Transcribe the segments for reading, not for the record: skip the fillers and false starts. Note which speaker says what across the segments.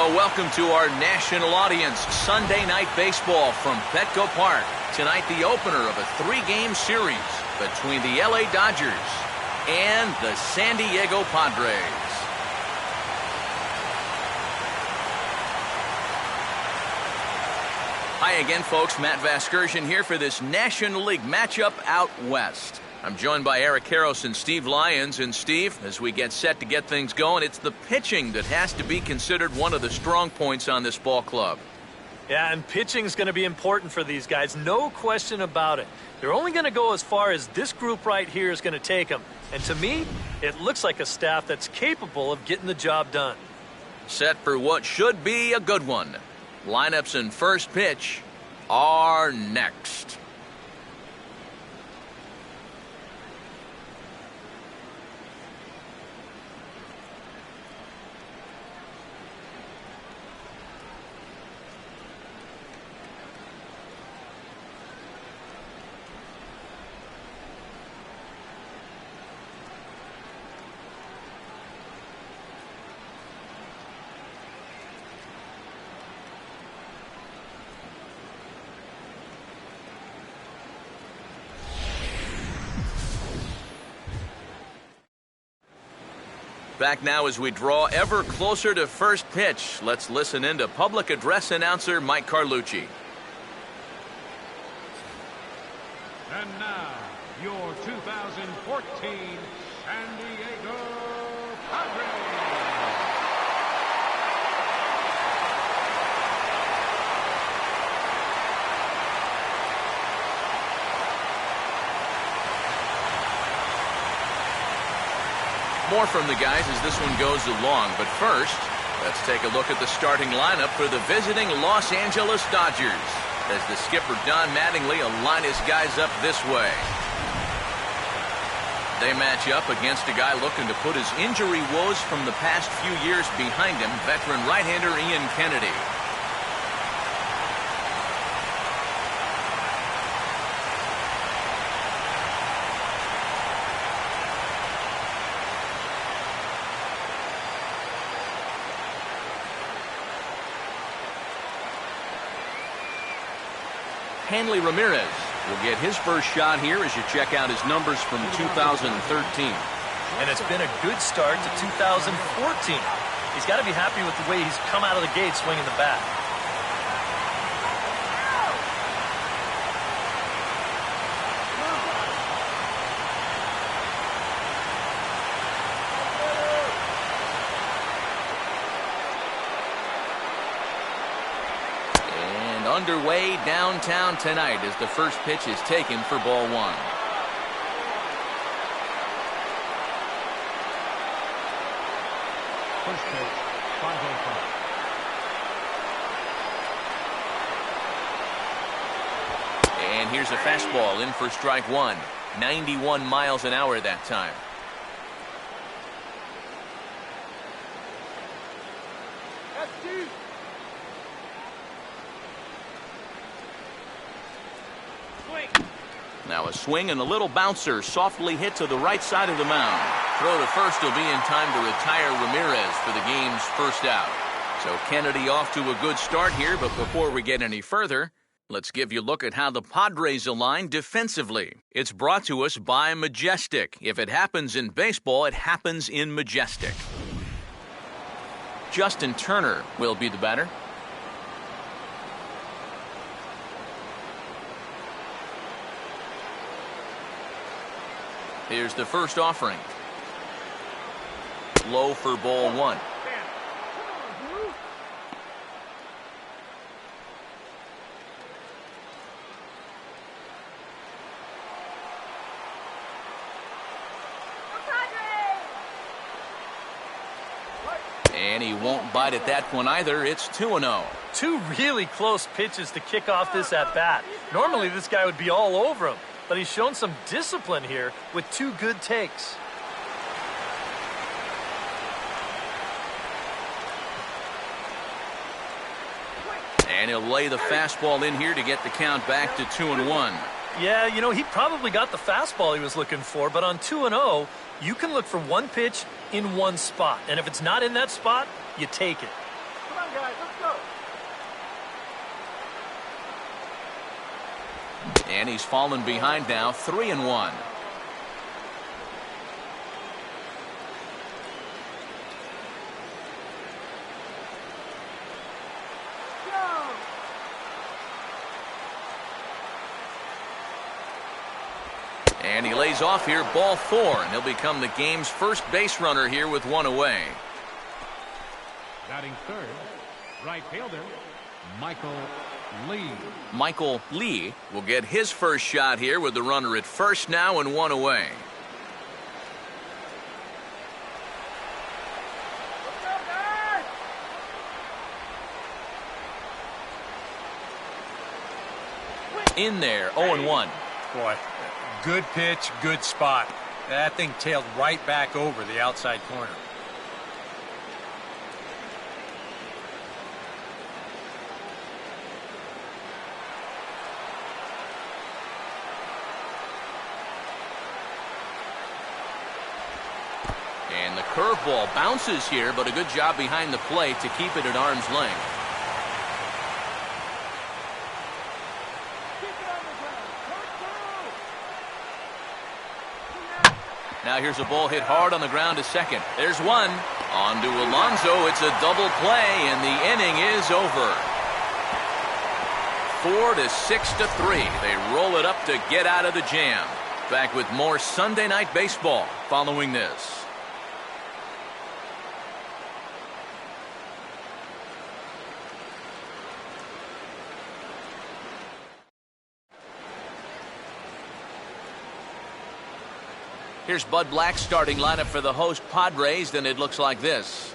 Speaker 1: So welcome to our national audience, Sunday Night Baseball from Petco Park. Tonight, the opener of a 3-game series between the LA Dodgers and the San Diego Padres. Hi again, folks. Matt Vasgersian here for this National League matchup out west. I'm joined by Eric Karros and Steve Lyons. And Steve, as we get set to get things going, it's the pitching that has to be considered one of the strong points on this ball club.
Speaker 2: Yeah, and pitching is going to be important for these guys, no question about it. They're only going to go as far as this group right here is going to take them. And to me, it looks like a staff that's capable of getting the job done.
Speaker 1: Set for what should be a good one. Lineups and first pitch are next. Back now as we draw ever closer to first pitch. Let's listen in to public address announcer Mike Carlucci.
Speaker 3: And now, your 2014 San Diego Padres.
Speaker 1: More from the guys as this one goes along, but first, let's take a look at the starting lineup for the visiting Los Angeles Dodgers as the skipper Don Mattingly will line his guys up this way. They match up against a guy looking to put his injury woes from the past few years behind him, veteran right-hander Ian Kennedy. Henley Ramirez will get his first shot here as you check out his numbers from 2013.
Speaker 2: And it's been a good start to 2014. He's got to be happy with the way he's come out of the gate swinging the bat.
Speaker 1: Underway downtown tonight as the first pitch is taken for ball one.
Speaker 3: First pitch, 5-0 count.
Speaker 1: And here's a fastball in for strike one. 91 miles an hour that time. Now a swing and a little bouncer softly hit to the right side of the mound. Throw to first will be in time to retire Ramirez for the game's first out. So Kennedy off to a good start here, but before we get any further, let's give you a look at how the Padres align defensively. It's brought to us by Majestic. If it happens in baseball, it happens in Majestic. Justin Turner will be the batter. Here's the first offering. Low for ball one. And he won't bite at that one either. It's 2-0.
Speaker 2: Two really close pitches to kick off this at-bat. Normally this guy would be all over him, but he's shown some discipline here with two good takes.
Speaker 1: And he'll lay the fastball in here to get the count back to 2-1.
Speaker 2: Yeah, you know, he probably got the fastball he was looking for, but on 2-0, you can look for one pitch in one spot. And if it's not in that spot, you take it.
Speaker 3: Come on, guys.
Speaker 1: And he's fallen behind now, 3-1. And he lays off here, ball 4, and he'll become the game's first base runner here with 1 away.
Speaker 3: Batting third, right fielder, Michael Lee.
Speaker 1: Michael Lee will get his first shot here with the runner at first now and 1 away. In there, 0-1.
Speaker 4: Boy, good pitch, good spot. That thing tailed right back over the outside corner.
Speaker 1: And the curveball bounces here, but a good job behind the plate to keep it at arm's length. Now here's a ball hit hard on the ground to second. There's one. On to Alonso. It's a double play, and the inning is over. 4-6-3. They roll it up to get out of the jam. Back with more Sunday Night Baseball following this. Here's Bud Black's starting lineup for the host Padres, and it looks like this.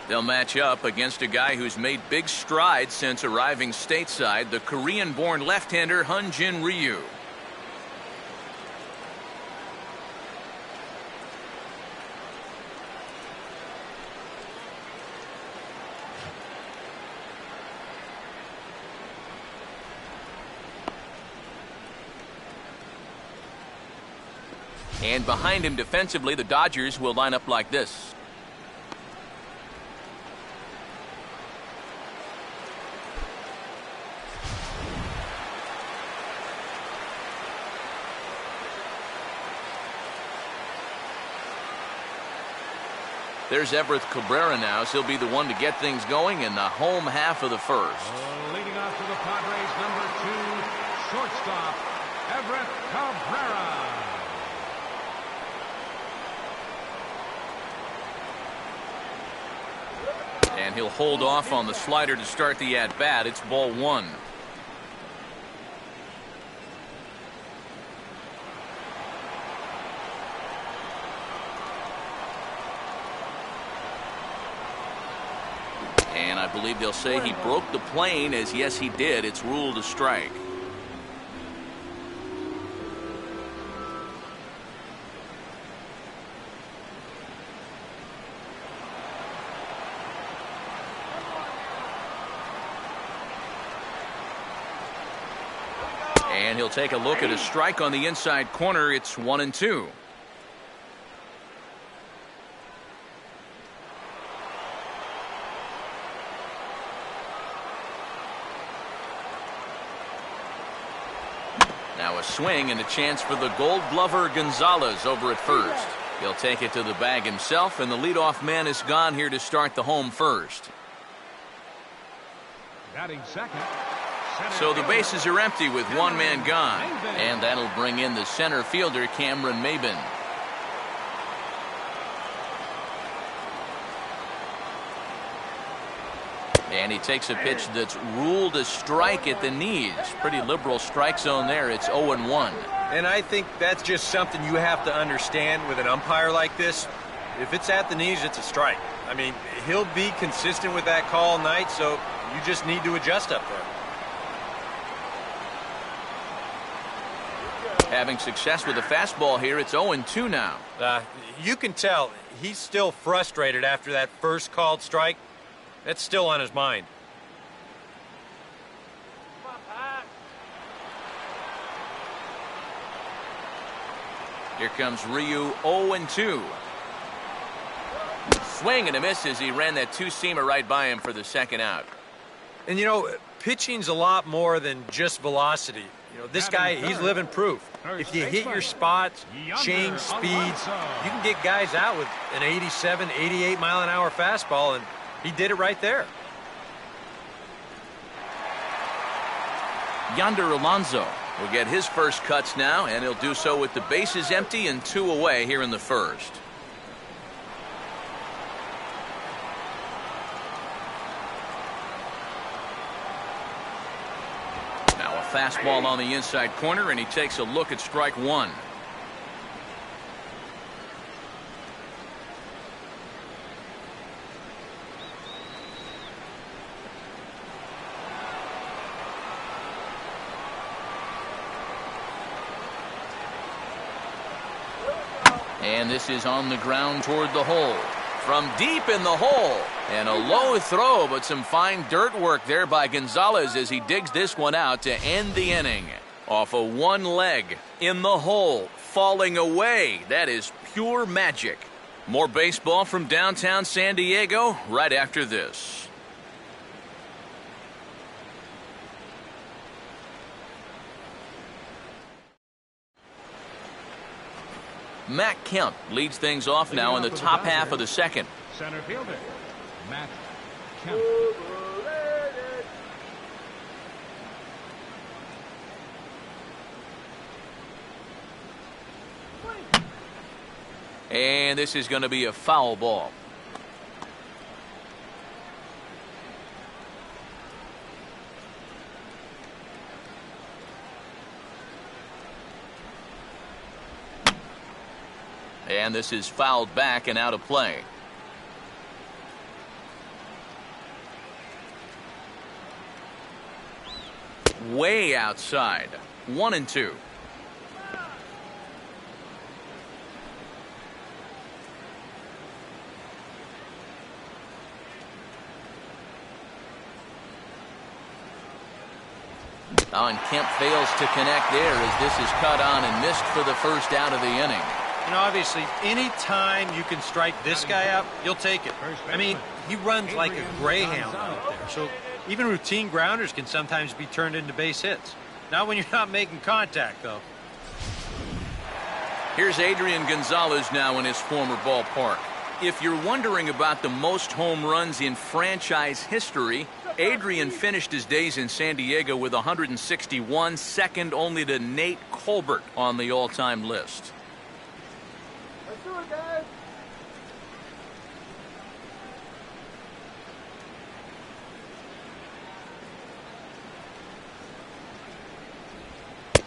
Speaker 1: They'll match up against a guy who's made big strides since arriving stateside, the Korean-born left-hander Hyun-Jin Ryu. And behind him defensively, the Dodgers will line up like this. There's Everett Cabrera now, so he'll be the one to get things going in the home half of the first.
Speaker 3: Leading off for the Padres, number 2, shortstop, Everett Cabrera.
Speaker 1: And he'll hold off on the slider to start the at-bat. It's ball 1. And I believe they'll say he broke the plane, as yes he did. It's ruled a strike. And he'll take a look at a strike on the inside corner. It's 1-2. Now a swing and a chance for the Gold Glover Gonzalez over at first. He'll take it to the bag himself, and the leadoff man is gone here to start the home first.
Speaker 3: Batting second.
Speaker 1: So the bases are empty with one man gone, and that'll bring in the center fielder Cameron Maybin. And he takes a pitch that's ruled a strike at the knees. Pretty liberal strike zone there. It's 0-1.
Speaker 4: And I think that's just something you have to understand with an umpire like this. If it's at the knees, it's a strike. I mean, he'll be consistent with that call all night, so you just need to adjust up there.
Speaker 1: Having success with the fastball here, it's 0-2 now.
Speaker 4: You can tell he's still frustrated after that first called strike. That's still on his mind.
Speaker 1: Here comes Ryu, 0-2. Swing and a miss as he ran that two-seamer right by him for the second out.
Speaker 4: And, you know, pitching's a lot more than just velocity. You know, this guy, he's living proof. If you hit your spots, change speeds, you can get guys out with an 87, 88 mile-an-hour fastball, and he did it right there.
Speaker 1: Yonder Alonso will get his first cuts now, and he'll do so with the bases empty and 2 away here in the first. Now a fastball on the inside corner, and he takes a look at strike one. And this is on the ground toward the hole. From deep in the hole. And a low throw, but some fine dirt work there by Gonzalez as he digs this one out to end the inning. Off of one leg. In the hole. Falling away. That is pure magic. More baseball from downtown San Diego right after this. Matt Kemp leads things off now in the top half of the second.
Speaker 3: Center fielder, Matt Kemp.
Speaker 1: And this is going to be a foul ball. And this is fouled back and out of play. Way outside. 1-2. Oh, and Kemp fails to connect there as this is cut on and missed for the first out of the inning.
Speaker 4: You know, obviously, any time you can strike this guy out, you'll take it. I mean, he runs like a greyhound out there. So even routine grounders can sometimes be turned into base hits. Not when you're not making contact, though.
Speaker 1: Here's Adrian Gonzalez now in his former ballpark. If you're wondering about the most home runs in franchise history, Adrian finished his days in San Diego with 161, second only to Nate Colbert on the all-time list.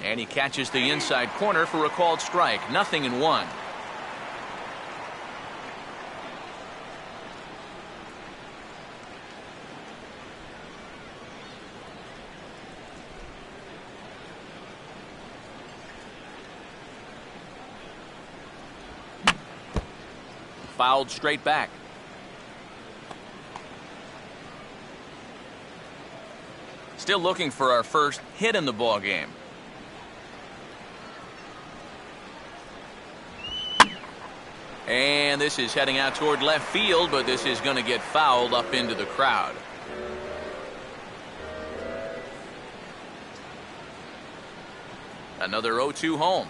Speaker 1: And he catches the inside corner for a called strike. 0-1. Fouled straight back. Still looking for our first hit in the ball game. And this is heading out toward left field, but this is going to get fouled up into the crowd. Another 0-2 home.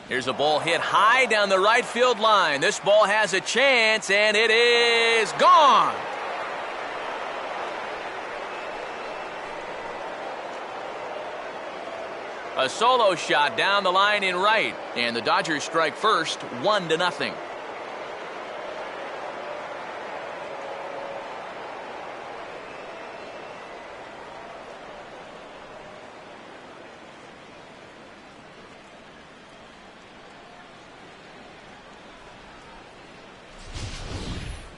Speaker 1: Here's a ball hit high down the right field line. This ball has a chance, and it is gone. A solo shot down the line in right, and the Dodgers strike first, 1-0.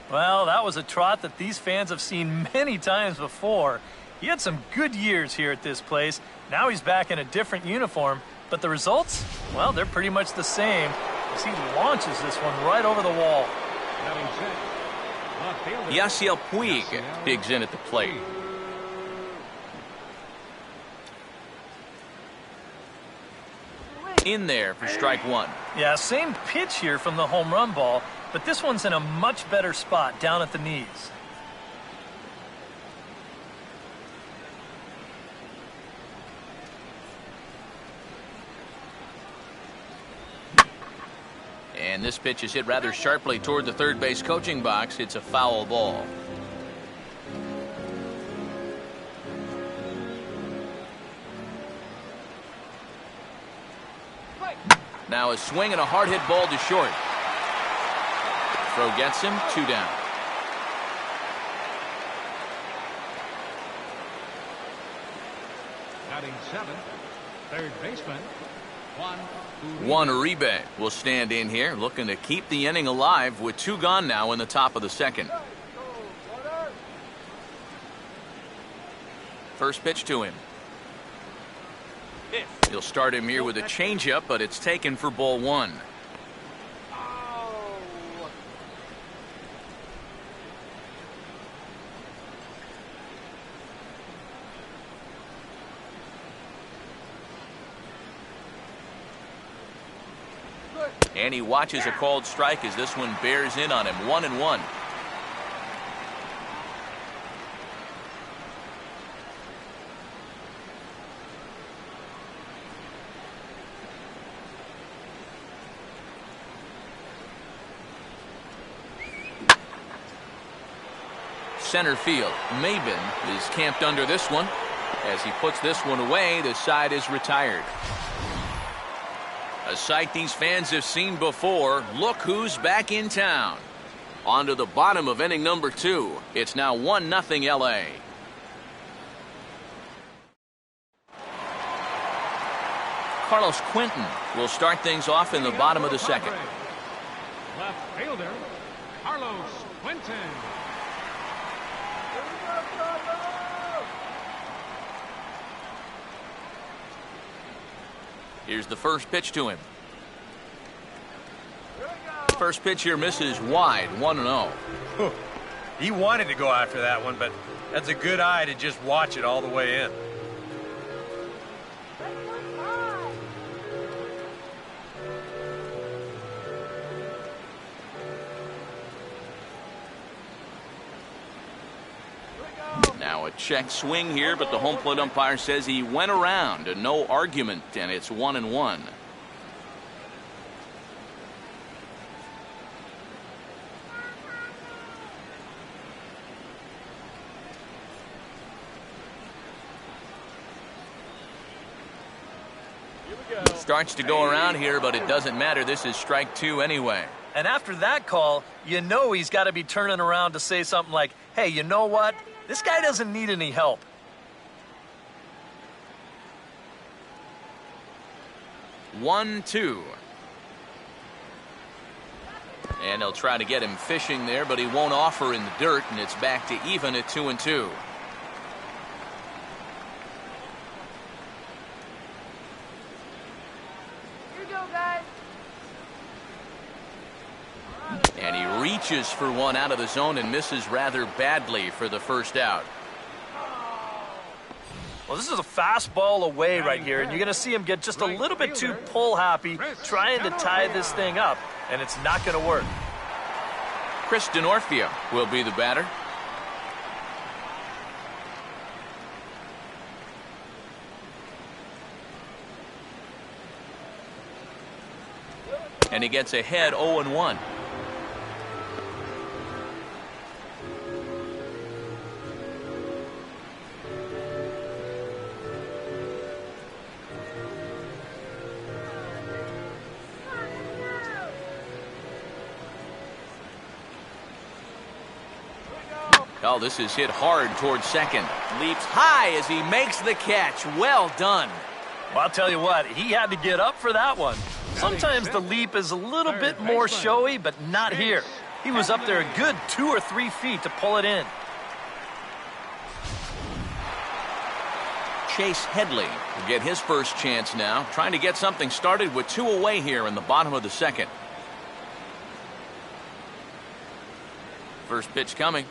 Speaker 2: Well, that was a trot that these fans have seen many times before. He had some good years here at this place. Now he's back in a different uniform, but the results, well, they're pretty much the same as he launches this one right over the wall.
Speaker 1: Yasiel Puig digs in at the plate. In there for strike one.
Speaker 2: Yeah, same pitch here from the home run ball, but this one's in a much better spot down at the knees.
Speaker 1: And this pitch is hit rather sharply toward the third base coaching box. It's a foul ball. Now a swing and a hard hit ball to short. Throw gets him, 2 down.
Speaker 3: Batting 7th, third baseman,
Speaker 1: Juan Uribe will stand in here, looking to keep the inning alive with 2 gone now in the top of the second. First pitch to him. He'll start him here with a changeup, but it's taken for ball 1. And he watches a called strike as this one bears in on him. 1-1. Center field. Maben is camped under this one. As he puts this one away, the side is retired. A sight these fans have seen before. Look who's back in town. On to the bottom of inning number 2. It's now 1-0 LA. Carlos Quentin will start things off in the bottom of the second.
Speaker 3: left fielder, Carlos Quentin.
Speaker 1: Here's the first pitch to him. First pitch here misses wide, 1-0.
Speaker 4: He wanted to go after that one, but that's a good eye to just watch it all the way in.
Speaker 1: Now a check swing here, but the home plate umpire says he went around. No argument, and it's 1-1. Starts to go around here, but it doesn't matter. This is strike 2 anyway.
Speaker 2: And after that call, you know he's got to be turning around to say something like, hey, you know what? This guy doesn't need any help.
Speaker 1: One, 2. And they'll try to get him fishing there, but he won't offer in the dirt, and it's back to even at 2-2.
Speaker 5: Here you go, guys.
Speaker 1: And he reaches for one out of the zone and misses rather badly for the first out.
Speaker 2: Well, this is a fastball away right here, and you're going to see him get just a little bit too pull happy trying to tie this thing up, and it's not going to work.
Speaker 1: Chris Denorfia will be the batter. And he gets ahead 0-1. Oh, this is hit hard towards second. Leaps high as he makes the catch. Well done.
Speaker 2: Well, I'll tell you what, he had to get up for that one. Sometimes the leap is a little bit more showy, but not here. He was up there a good 2 or 3 feet to pull it in.
Speaker 1: Chase Headley will get his first chance now, trying to get something started with 2 away here in the bottom of the second. First pitch coming.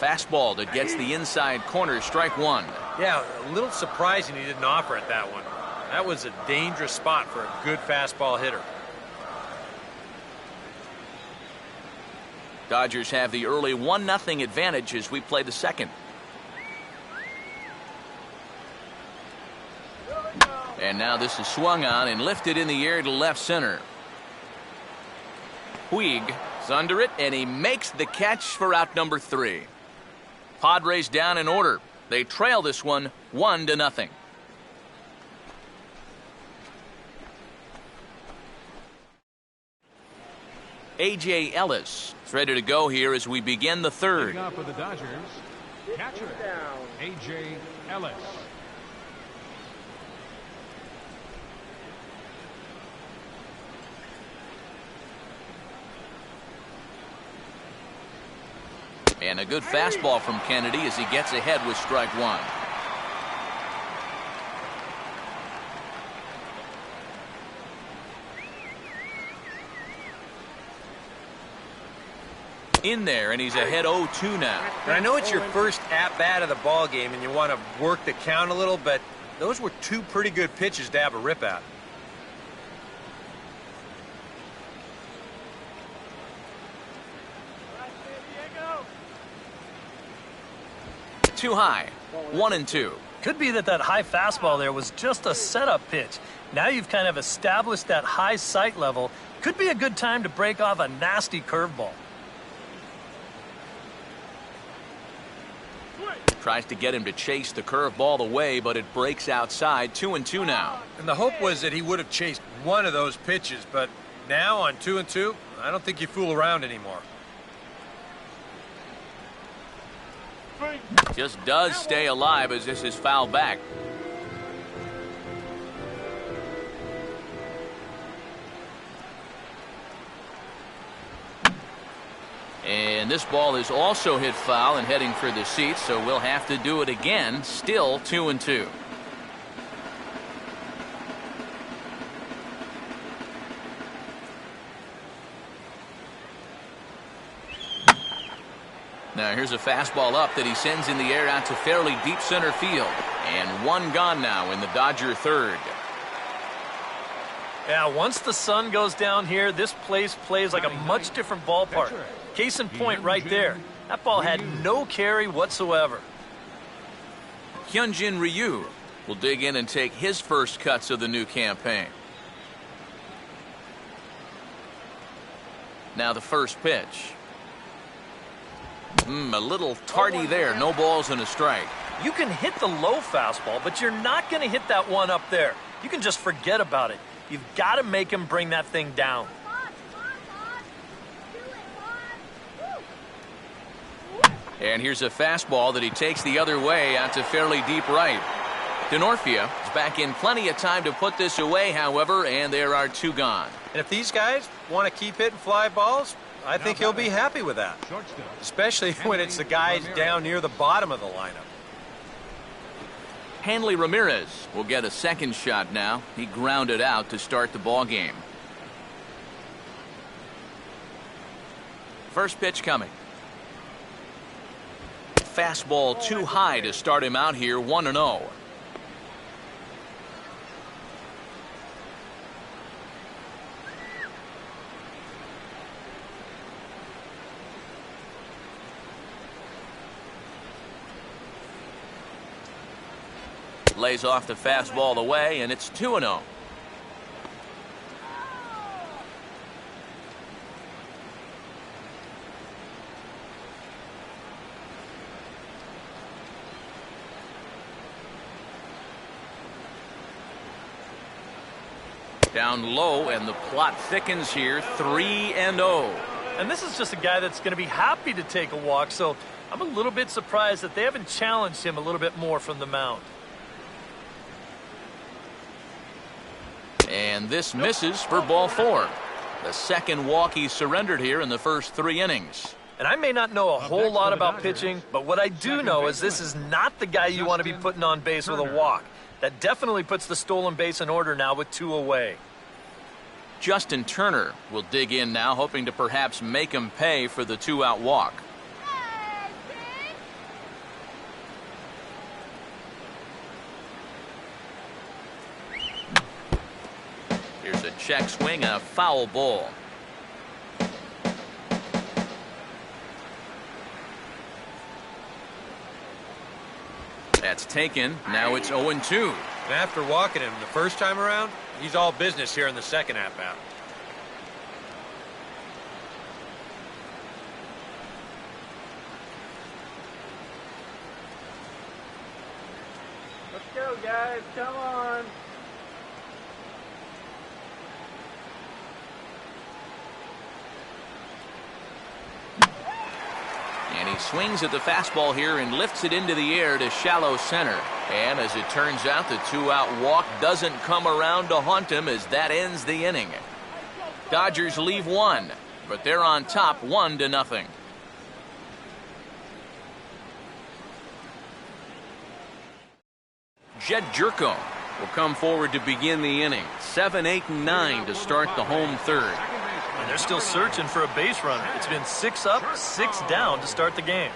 Speaker 1: Fastball that gets the inside corner, strike one.
Speaker 4: Yeah, a little surprising he didn't offer at that one. That was a dangerous spot for a good fastball hitter.
Speaker 1: Dodgers have the early 1-0 advantage as we play the second. And now this is swung on and lifted in the air to left center. Puig is under it, and he makes the catch for out number 3. Padres down in order. They trail this one 1-0. A.J. Ellis is ready to go here as we begin the third.
Speaker 3: Now for the Dodgers, catcher A.J. Ellis.
Speaker 1: And a good fastball from Kennedy as he gets ahead with strike one. In there, and he's ahead 0-2 now.
Speaker 4: And I know it's your first at-bat of the ball game and you want to work the count a little, but those were two pretty good pitches to have a rip at.
Speaker 1: Too high. 1-2.
Speaker 2: Could be that high fastball there was just a setup pitch. Now you've kind of established that high sight level. Could be a good time to break off a nasty curveball.
Speaker 1: Tries to get him to chase the curveball away, but it breaks outside. 2-2 now.
Speaker 4: And the hope was that he would have chased one of those pitches, but now on 2-2, I don't think you fool around anymore.
Speaker 1: Just does stay alive as this is fouled back. And this ball is also hit foul and heading for the seats, so we'll have to do it again. Still 2-2. Now here's a fastball up that he sends in the air out to fairly deep center field. And one gone now in the Dodger third.
Speaker 2: Yeah, once the sun goes down here, this place plays like a much different ballpark. Case in point right there. That ball had no carry whatsoever.
Speaker 1: Hyunjin Ryu will dig in and take his first cuts of the new campaign. Now the first pitch. A little tardy there. No balls and a strike.
Speaker 2: You can hit the low fastball, but you're not going to hit that one up there. You can just forget about it. You've got to make him bring that thing down.
Speaker 1: And here's a fastball that he takes the other way out to fairly deep right. Denorfia is back in plenty of time to put this away, however, and there are two gone.
Speaker 4: And if these guys want to keep hitting fly balls, I think he'll be happy with that. Especially when it's the guys down near the bottom of the lineup.
Speaker 1: Henley Ramirez will get a second shot now. He grounded out to start the ball game. First pitch coming. Fastball too high to start him out here. 1-0. Lays off the fastball away, and it's 2-0. Down low, and the plot thickens here. 3-0.
Speaker 2: And this is just a guy that's going to be happy to take a walk, so I'm a little bit surprised that they haven't challenged him a little bit more from the mound.
Speaker 1: And this misses for ball 4. The second walk he surrendered here in the first 3 innings.
Speaker 2: And I may not know a whole lot about pitching, but what I do know is this is not the guy you want to be putting on base with a walk. That definitely puts the stolen base in order now with 2 away.
Speaker 1: Justin Turner will dig in now, hoping to perhaps make him pay for the 2-out walk. Check swing, a foul ball. That's taken. Now it's 0-2.
Speaker 4: And after walking him the first time around, he's all business here in the second at-bat.
Speaker 5: Let's go, guys. Come on.
Speaker 1: And he swings at the fastball here and lifts it into the air to shallow center. And as it turns out, the two-out walk doesn't come around to haunt him as that ends the inning. Dodgers leave one, but they're on top 1-0. Jed Jerko will come forward to begin the inning. 7, 8, and 9 to start the home third.
Speaker 2: And they're still searching for a base runner. It's been 6 up, 6 down to start the game.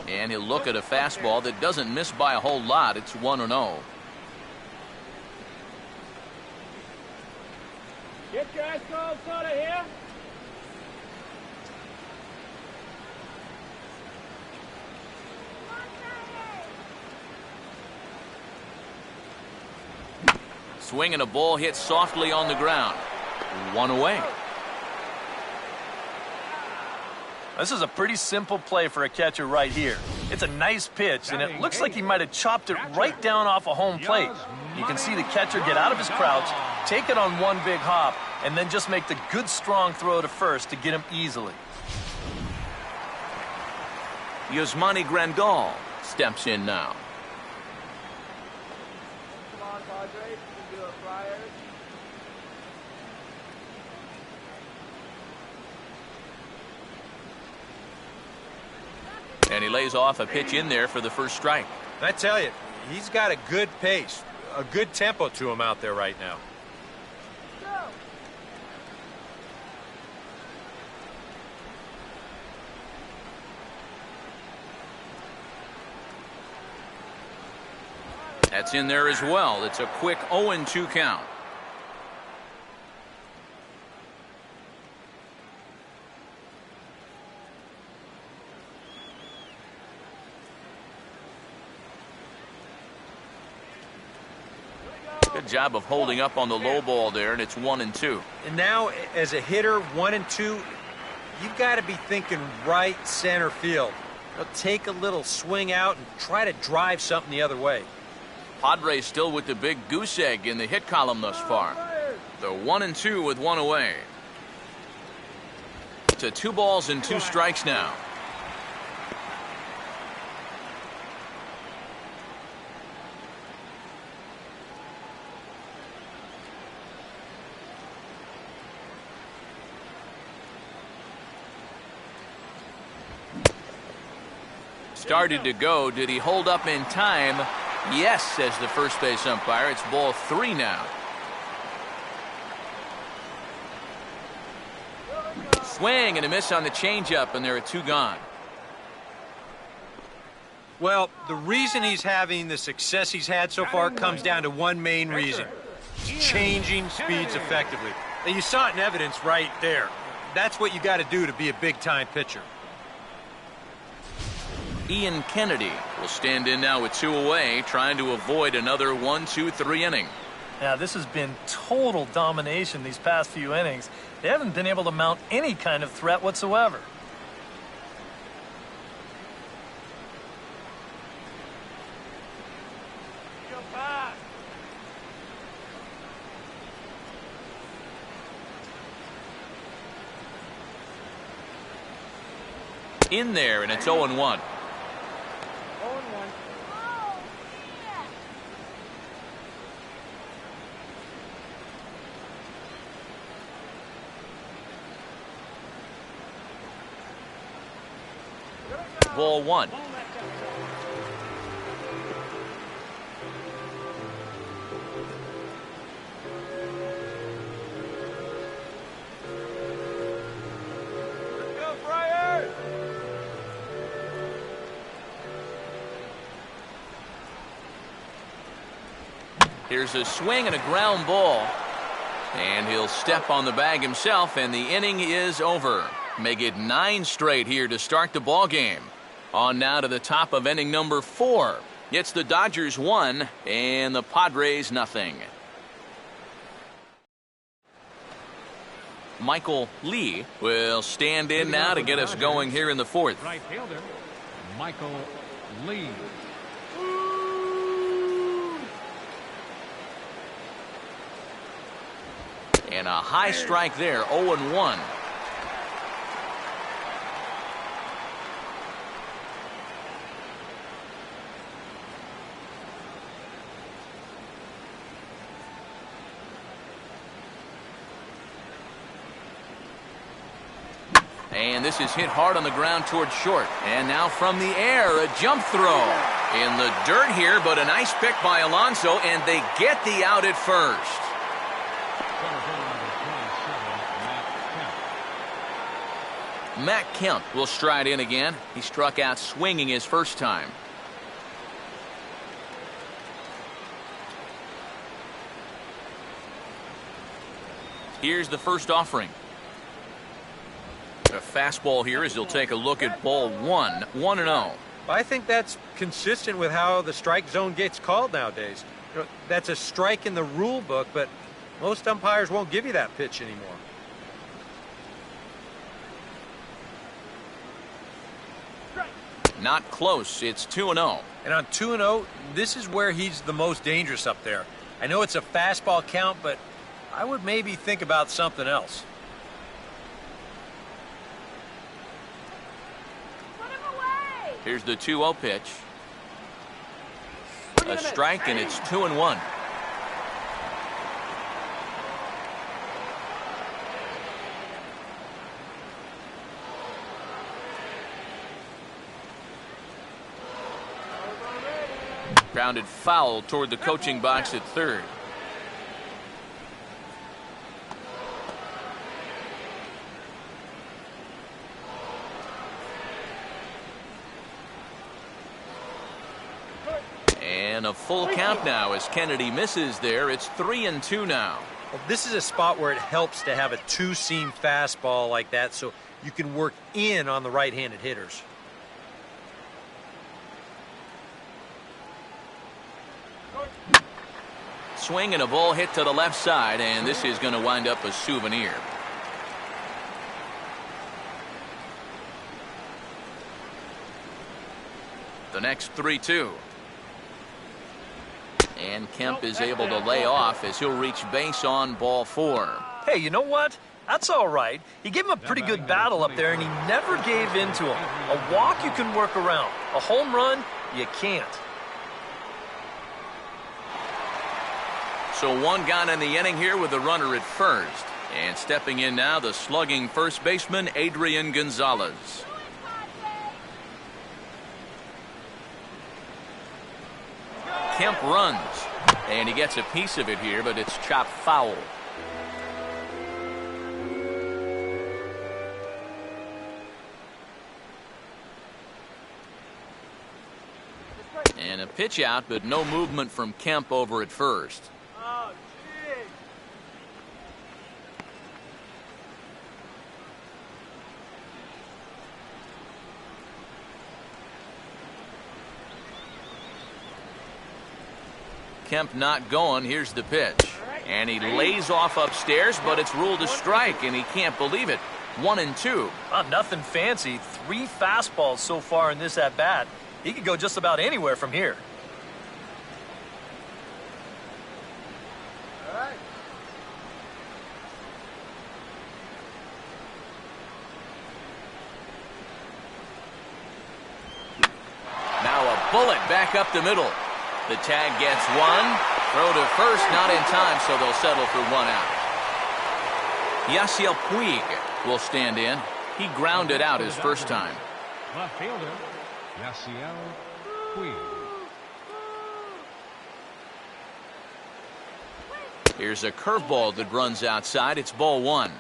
Speaker 1: And he'll look at a fastball that doesn't miss by a whole lot. It's 1-0.
Speaker 5: Get your ice cold soda here.
Speaker 1: Swing and a ball hit softly on the ground. 1 away.
Speaker 2: This is a pretty simple play for a catcher right here. It's a nice pitch, and it looks like he might have chopped it right down off a home plate. You can see the catcher get out of his crouch, take it on one big hop, and then just make the good, strong throw to first to get him easily.
Speaker 1: Yasmani Grandal steps in now.
Speaker 5: Come on, Padres. You can do it, Friars.
Speaker 1: And he lays off a pitch in there for the first strike.
Speaker 4: And I tell you, he's got a good pace, a good tempo to him out there right now.
Speaker 1: That's in there as well. It's a quick 0-2 count. Good job of holding up on the low ball there, and it's 1-2.
Speaker 4: And now, as a hitter, 1 and 2, you've got to be thinking right center field. Take a little swing out and try to drive something the other way.
Speaker 1: Padres still with the big goose egg in the hit column thus far. They're 1-2 with 1 away. To 2 balls and 2 strikes now. Started to go. Did he hold up in time? Yes, says the first base umpire. It's ball 3 now. Swing and a miss on the changeup, and there are 2 gone.
Speaker 4: Well, the reason he's having the success he's had so far comes down to one main reason. Changing speeds effectively. And you saw it in evidence right there. That's what you got to do to be a big-time pitcher.
Speaker 1: Ian Kennedy will stand in now with 2 away, trying to avoid another 1-2-3 inning.
Speaker 2: Now, this has been total domination these past few innings. They haven't been able to mount any kind of threat whatsoever.
Speaker 1: In there, and it's 0-1. Ball 1. Here's a swing and a ground ball. And he'll step on the bag himself, and the inning is over. Make it 9 straight here to start the ball game. On now to the top of inning number 4. It's the Dodgers 1 and the Padres nothing. Michael Lee will stand in now to get us going here in the 4th.
Speaker 3: Right fielder, Michael Lee.
Speaker 1: And a high strike there, 0-1. And this is hit hard on the ground towards short. And now from the air, a jump throw. In the dirt here, but a nice pick by Alonso, and they get the out at first. Matt Kemp will stride in again. He struck out swinging his first time. Here's the first offering. A fastball here as he'll take a look at ball 1, 1-0.
Speaker 4: I think that's consistent with how the strike zone gets called nowadays. You know, that's a strike in the rule book, but most umpires won't give you that pitch anymore.
Speaker 1: Not close. It's 2-0.
Speaker 4: And on 2-0, this is where he's the most dangerous up there. I know it's a fastball count, but I would maybe think about something else.
Speaker 1: Here's the 2-0 pitch. A strike, and it's 2-1. Grounded foul toward the coaching box at third. And a full count now as Kennedy misses there. It's 3-2 now.
Speaker 4: Well, this is a spot where it helps to have a two-seam fastball like that so you can work in on the right-handed hitters.
Speaker 1: Swing and a ball hit to the left side, and this is going to wind up a souvenir. The next 3-2. And Kemp is able to lay off as he'll reach base on ball 4.
Speaker 2: Hey, you know what? That's all right. He gave him a pretty good battle up there, and he never gave in to him. A walk you can work around. A home run, you can't.
Speaker 1: So one gone in the inning here with the runner at first. And stepping in now, the slugging first baseman, Adrian Gonzalez. Kemp runs, and he gets a piece of it here, but it's chopped foul. And a pitch out, but no movement from Kemp over at first.
Speaker 5: Oh, geez.
Speaker 1: Kemp not going. Here's the pitch. And he lays off upstairs, but it's ruled a strike, and he can't believe it. 1-2.
Speaker 2: Nothing fancy. 3 fastballs so far in this at-bat. He could go just about anywhere from here.
Speaker 5: All right.
Speaker 1: Now a bullet back up the middle. The tag gets one. Throw to first, not in time, so they'll settle for 1 out. Yasiel Puig will stand in. He grounded out his first time.
Speaker 3: Left fielder, Yasiel Puig.
Speaker 1: Here's a curveball that runs outside. It's ball 1.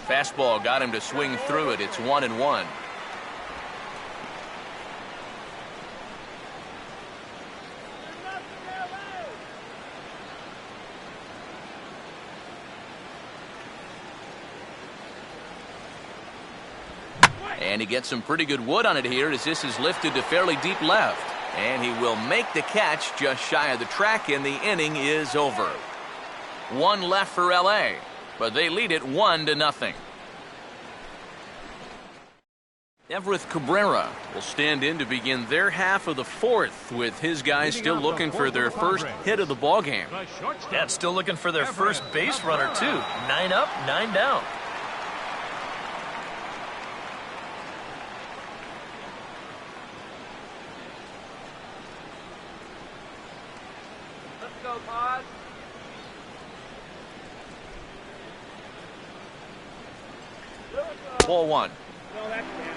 Speaker 1: Fastball got him to swing through it. It's 1-1. And he gets some pretty good wood on it here as this is lifted to fairly deep left. And he will make the catch just shy of the track, and the inning is over. One left for L.A., but they lead it 1-0. Everett Cabrera will stand in to begin their half of the fourth, with his guys still looking for their first hit of the ballgame.
Speaker 2: Yeah, still looking for their first base runner, too. 9 up, 9 down.
Speaker 5: Let's go, Pod.
Speaker 1: Ball one.
Speaker 5: No, that's it.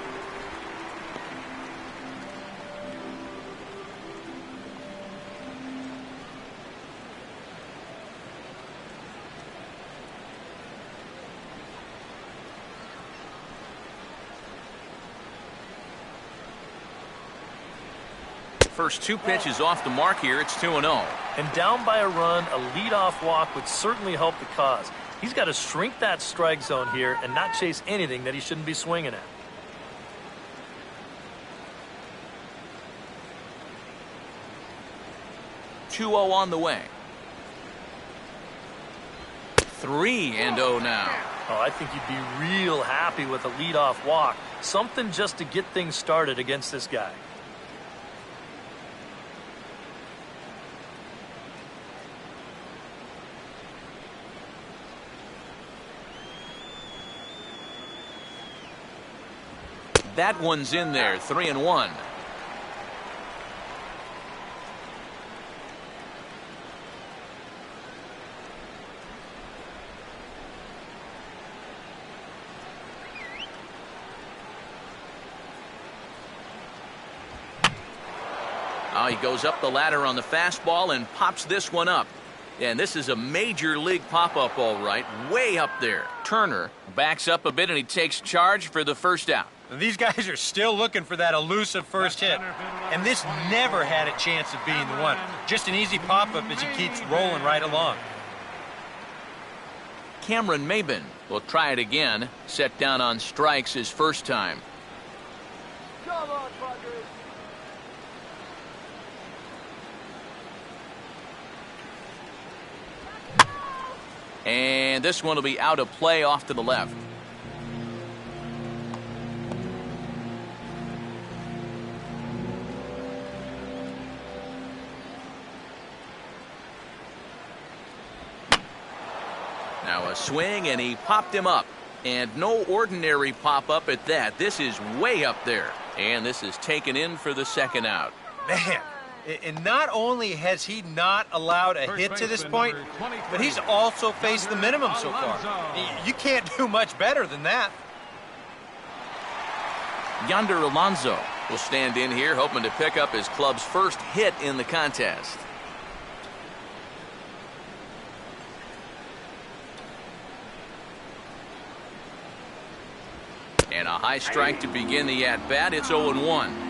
Speaker 1: First two pitches off the mark here. It's 2-0.
Speaker 2: And down by a run, a leadoff walk would certainly help the cause. He's got to shrink that strike zone here and not chase anything that he shouldn't be swinging at.
Speaker 1: Two-0 on the way. 3-0 now.
Speaker 2: Oh, I think you'd be real happy with a leadoff walk. Something just to get things started against this guy.
Speaker 1: That one's in there. 3-1. He goes up the ladder on the fastball and pops this one up. And this is a major league pop-up, all right. Way up there. Turner backs up a bit and he takes charge for the first out.
Speaker 4: These guys are still looking for that elusive first hit. And this never had a chance of being the one. Just an easy pop-up as he keeps rolling right along.
Speaker 1: Cameron Maben will try it again. Set down on strikes his first time.
Speaker 5: Come on, Padres.
Speaker 1: And this one will be out of play off to the left. Now a swing, and he popped him up. And no ordinary pop-up at that. This is way up there. And this is taken in for the second out.
Speaker 4: Man, and not only has he not allowed a hit to this point, but he's also faced the minimum so far. You can't do much better than that.
Speaker 1: Yonder Alonso will stand in here, hoping to pick up his club's first hit in the contest. And a high strike to begin the at-bat. It's 0-1.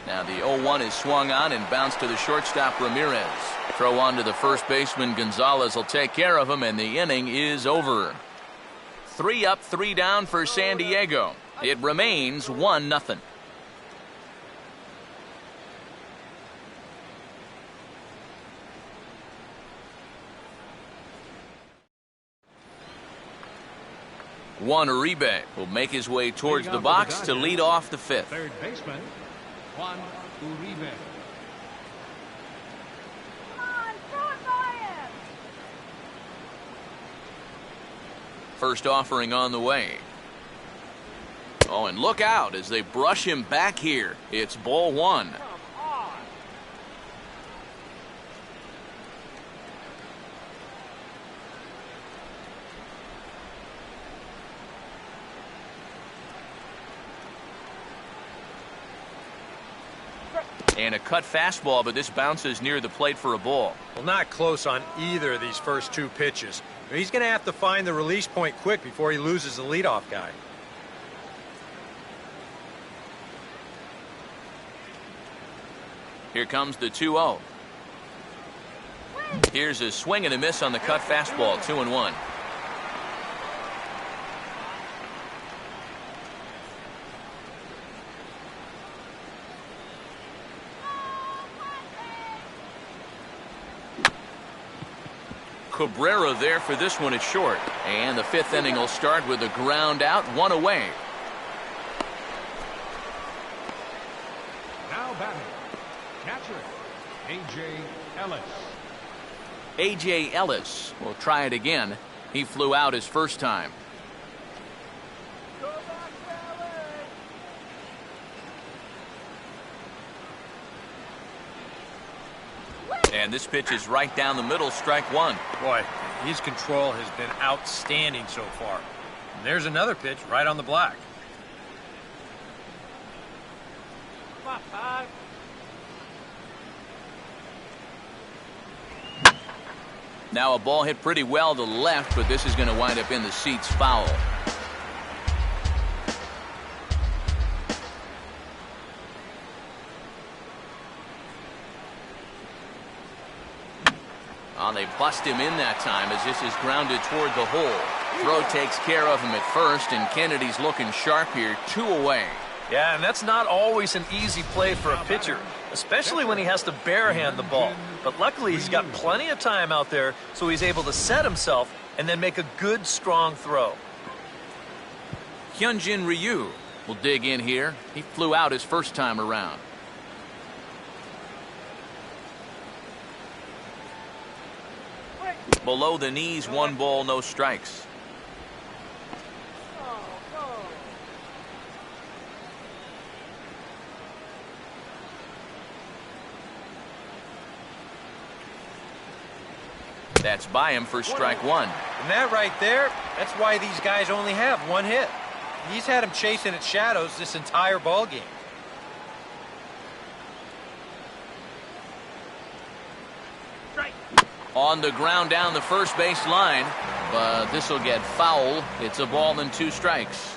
Speaker 1: Now the 0-1 is swung on and bounced to the shortstop Ramirez. Throw on to the first baseman Gonzalez will take care of him, and the inning is over. 3 up, 3 down for San Diego. It remains 1-0. Juan Uribe will make his way towards the box to lead off the fifth.
Speaker 3: Third baseman, Juan Uribe.
Speaker 1: First offering on the way. Oh, and look out as they brush him back here. It's ball one. And a cut fastball, but this bounces near the plate for a ball.
Speaker 4: Well, not close on either of these first two pitches. He's going to have to find the release point quick before he loses the leadoff guy.
Speaker 1: Here comes the 2-0. Here's a swing and a miss on the cut fastball, 2-1. Cabrera there for this one at short. And the fifth inning will start with a ground out, one away.
Speaker 3: Now batting, catcher, A.J. Ellis.
Speaker 1: A.J. Ellis will try it again. He flew out his first time. And this pitch is right down the middle, strike one.
Speaker 4: Boy, his control has been outstanding so far. And there's another pitch right on the black.
Speaker 1: Now a ball hit pretty well to the left, but this is going to wind up in the seats foul. Oh, they bust him in that time as this is grounded toward the hole. Throw takes care of him at first, and Kennedy's looking sharp here, 2 away.
Speaker 2: Yeah, and that's not always an easy play for a pitcher, especially when he has to barehand the ball. But luckily, he's got plenty of time out there, so he's able to set himself and then make a good, strong throw.
Speaker 1: Hyunjin Ryu will dig in here. He flew out his first time around. Below the knees, 1 ball, no strikes. That's by him for strike one.
Speaker 4: And that right there, that's why these guys only have 1 hit. He's had him chasing at shadows this entire ball game.
Speaker 1: On the ground down the first base line, but this will get foul. It's a ball and 2 strikes.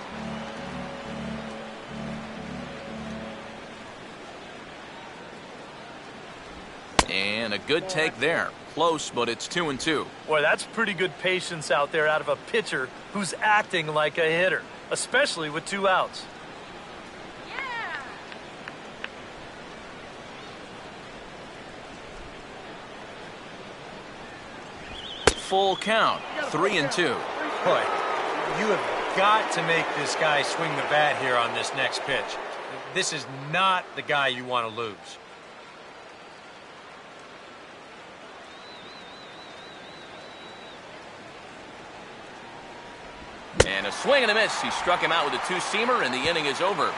Speaker 1: And a good take there. Close, but it's 2-2.
Speaker 2: Boy, that's pretty good patience out there out of a pitcher who's acting like a hitter, especially with 2 outs.
Speaker 1: Full count, 3-2.
Speaker 4: Boy, you have got to make this guy swing the bat here on this next pitch. This is not the guy you want to lose.
Speaker 1: And a swing and a miss. He struck him out with a 2-seamer, and the inning is over.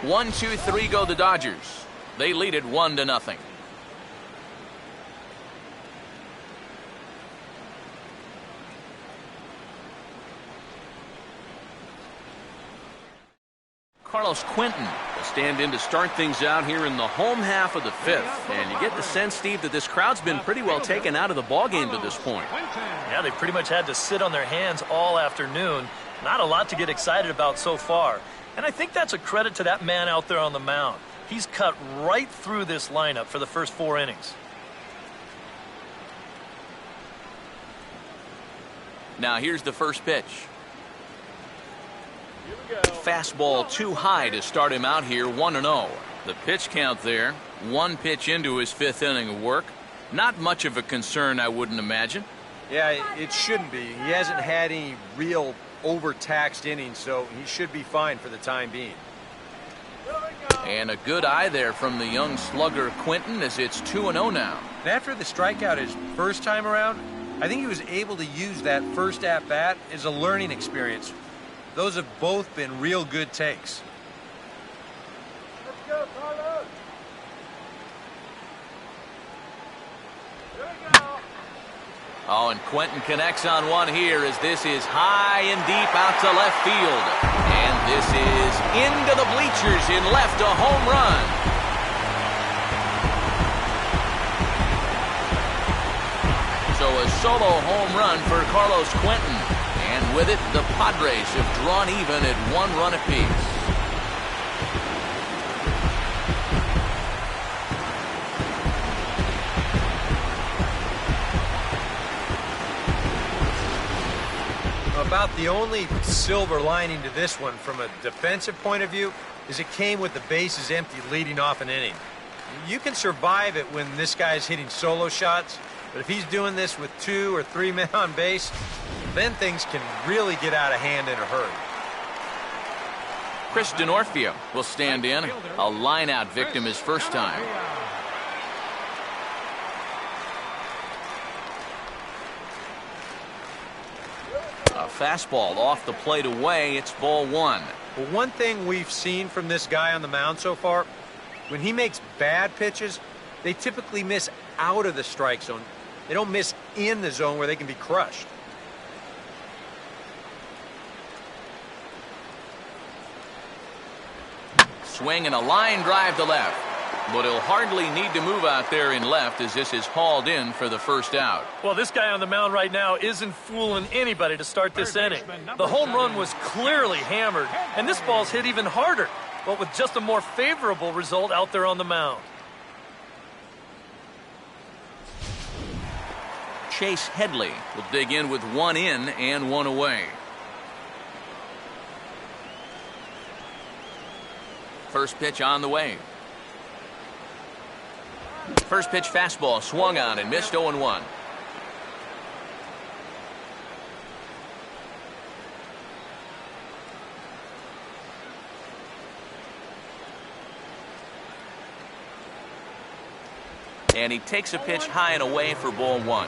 Speaker 1: 1-2-3 go the Dodgers. They lead it 1-0. Carlos Quentin will stand in to start things out here in the home half of the 5th. And you get the sense, Steve, that this crowd's been pretty well taken out of the ballgame to this point.
Speaker 2: Yeah, they pretty much had to sit on their hands all afternoon. Not a lot to get excited about so far. And I think that's a credit to that man out there on the mound. He's cut right through this lineup for the first 4 innings.
Speaker 1: Now here's the first pitch. Fastball too high to start him out here, 1-0. The pitch count there, 1 pitch into his 5th inning of work. Not much of a concern, I wouldn't imagine.
Speaker 4: Yeah, it shouldn't be. He hasn't had any real overtaxed innings, so he should be fine for the time being.
Speaker 1: And a good eye there from the young slugger Quentin as it's 2-0 now.
Speaker 4: And after the strikeout his first time around, I think he was able to use that first at-bat as a learning experience. Those have both been real good takes.
Speaker 5: Let's go, Carlos. Here we go.
Speaker 1: Oh, and Quentin connects on one here as this is high and deep out to left field. And this is into the bleachers in left, a home run. So a solo home run for Carlos Quentin. And with it, the Padres have drawn even at 1 run apiece.
Speaker 4: About the only silver lining to this one from a defensive point of view is it came with the bases empty leading off an inning. You can survive it when this guy's hitting solo shots, but if he's doing this with 2 or 3 men on base, then things can really get out of hand in a hurry.
Speaker 1: Chris DeNorfia will stand in, a line-out victim his first time. A fastball off the plate away. It's ball 1.
Speaker 4: Well, one thing we've seen from this guy on the mound so far, when he makes bad pitches, they typically miss out of the strike zone. They don't miss in the zone where they can be crushed.
Speaker 1: Swing and a line drive to left. But he'll hardly need to move out there in left as this is hauled in for the first out.
Speaker 2: Well, this guy on the mound right now isn't fooling anybody to start this inning. The home run was clearly hammered, and this ball's hit even harder, but with just a more favorable result out there on the mound.
Speaker 1: Chase Headley will dig in with 1 in and 1 away. First pitch on the way. First pitch fastball swung on and missed 0-1. And he takes a pitch high and away for ball 1.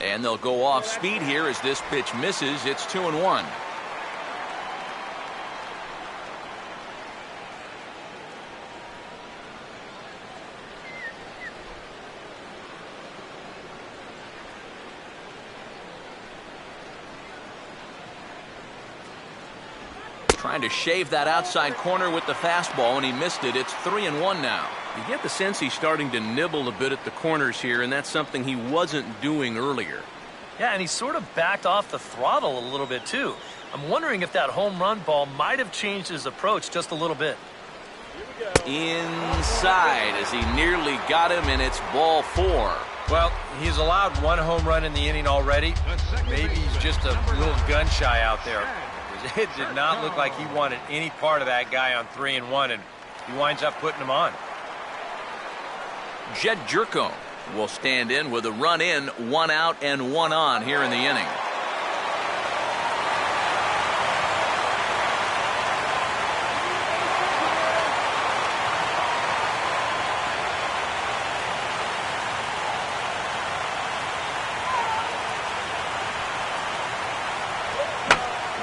Speaker 1: And they'll go off speed here as this pitch misses. It's 2-1. Trying to shave that outside corner with the fastball, and he missed it. It's 3-1 now. You get the sense he's starting to nibble a bit at the corners here, and that's something he wasn't doing earlier.
Speaker 2: Yeah, and he sort of backed off the throttle a little bit, too. I'm wondering if that home run ball might have changed his approach just a little bit.
Speaker 1: Inside as he nearly got him, and it's ball 4.
Speaker 4: Well, he's allowed 1 home run in the inning already. Maybe he's just a little gun-shy out there. It did not look like he wanted any part of that guy on 3-1, and he winds up putting him on.
Speaker 1: Jed Jerko will stand in with a run in, 1 out and 1 on here in the inning.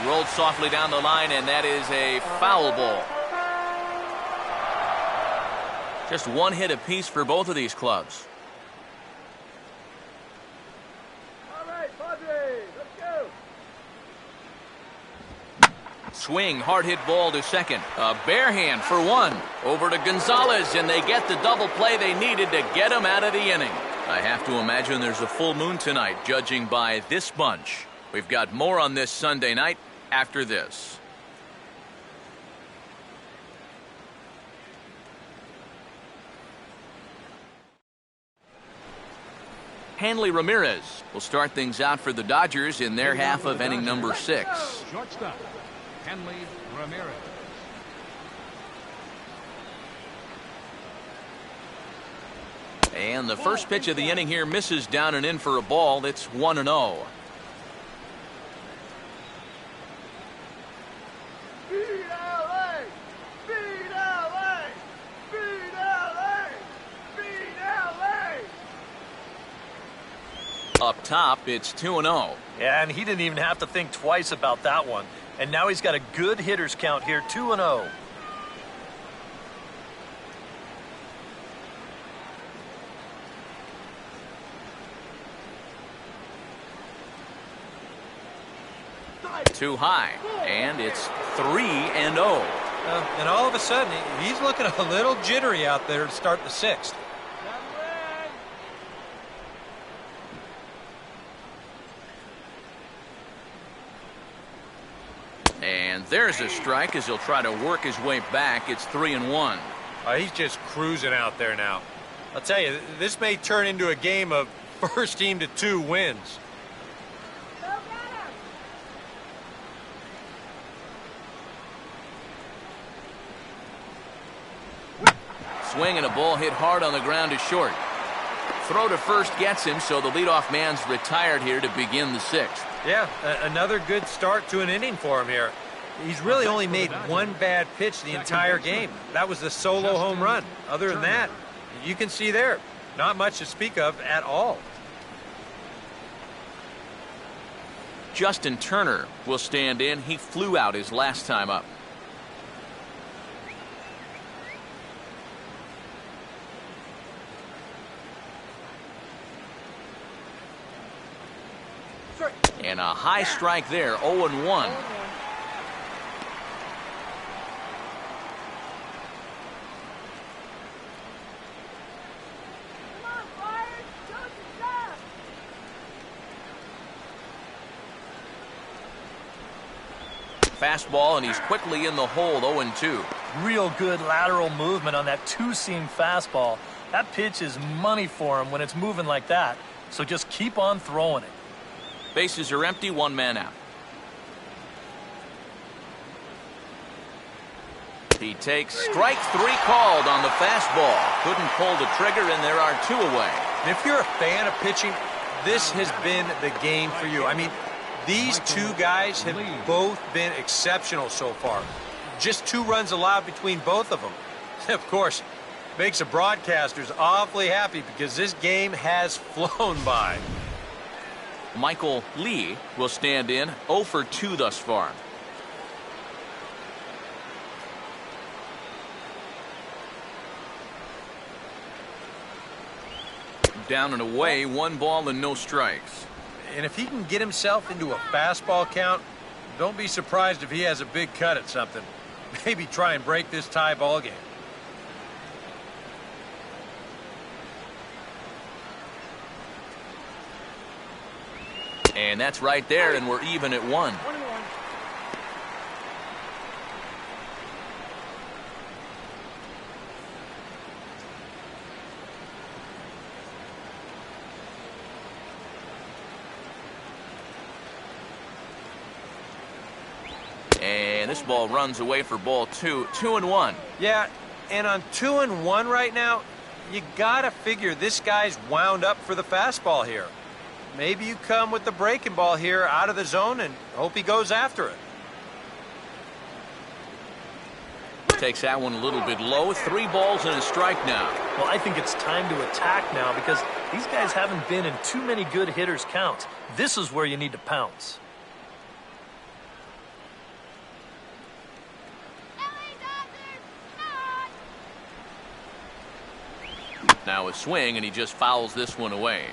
Speaker 1: Rolled softly down the line, and that is a foul ball. Just 1 hit apiece for both of these clubs.
Speaker 5: All right, Padres, let's go.
Speaker 1: Swing, hard hit ball to second. A bare hand for 1. Over to Gonzalez, and they get the double play they needed to get him out of the inning. I have to imagine there's a full moon tonight, judging by this bunch. We've got more on this Sunday night after this. Henley Ramirez will start things out for the Dodgers in their half of inning number 6.
Speaker 3: Shortstop, Henley Ramirez.
Speaker 1: And the first pitch of the inning here misses down and in for a ball. It's 1-0.
Speaker 5: Beat LA! Beat LA! Beat LA! Beat LA!
Speaker 1: Up top, it's 2-0.
Speaker 2: Yeah, and he didn't even have to think twice about that one. And now he's got a good hitters count here, 2-0.
Speaker 1: Too high, and it's 3-0.
Speaker 4: And all of a sudden, he's looking a little jittery out there to start the sixth.
Speaker 1: And there's a strike as he'll try to work his way back. It's 3-1.
Speaker 4: He's just cruising out there now. I'll tell you, this may turn into a game of first team to 2 wins.
Speaker 1: Swing and a ball hit hard on the ground is short. Throw to first gets him, so the leadoff man's retired here to begin the sixth.
Speaker 4: Yeah, another good start to an inning for him here. He's really only made one bad pitch the entire game. That was the solo home run. Other than that, you can see there, not much to speak of at all.
Speaker 1: Justin Turner will stand in. He flew out his last time up. And a high strike there, 0-1. Fastball, and he's quickly in the hole, 0-2.
Speaker 2: Real good lateral movement on that two-seam fastball. That pitch is money for him when it's moving like that. So just keep on throwing it.
Speaker 1: Bases are empty, 1 man out. He takes strike 3 called on the fastball. Couldn't pull the trigger, and there are 2 away.
Speaker 4: And if you're a fan of pitching, this has been the game for you. I mean, these 2 guys have both been exceptional so far. Just 2 runs allowed between both of them. Of course, makes the broadcasters awfully happy because this game has flown by.
Speaker 1: Michael Lee will stand in, 0 for 2 thus far. Down and away, 1 ball and no strikes.
Speaker 4: And if he can get himself into a fastball count, don't be surprised if he has a big cut at something. Maybe try and break this tie ball game.
Speaker 1: And that's right there, and we're even at 1. And this ball runs away for ball 2. 2-1.
Speaker 4: Yeah, and on 2-1 right now, you gotta figure this guy's wound up for the fastball here. Maybe you come with the breaking ball here out of the zone and hope he goes after it.
Speaker 1: Takes that one a little bit low. 3 balls and a strike now.
Speaker 2: Well, I think it's time to attack now because these guys haven't been in too many good hitters' counts. This is where you need to pounce.
Speaker 1: Now a swing, and he just fouls this one away.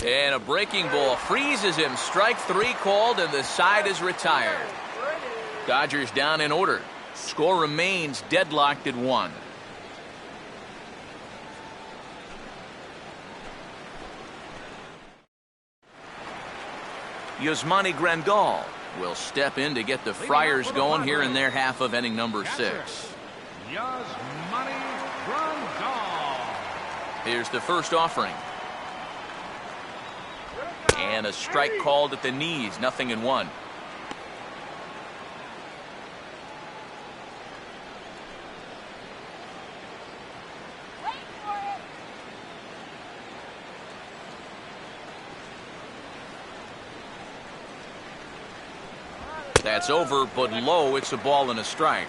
Speaker 1: And a breaking ball freezes him. Strike 3 called, and the side is retired. Dodgers down in order. Score remains deadlocked at 1. Yasmani Grandal will step in to get the Friars going here in their half of inning number 6.
Speaker 3: Yasmani Grandal.
Speaker 1: Here's the first offering. And a strike called at the knees, 0-1. That's over, but low. It's a ball and a strike.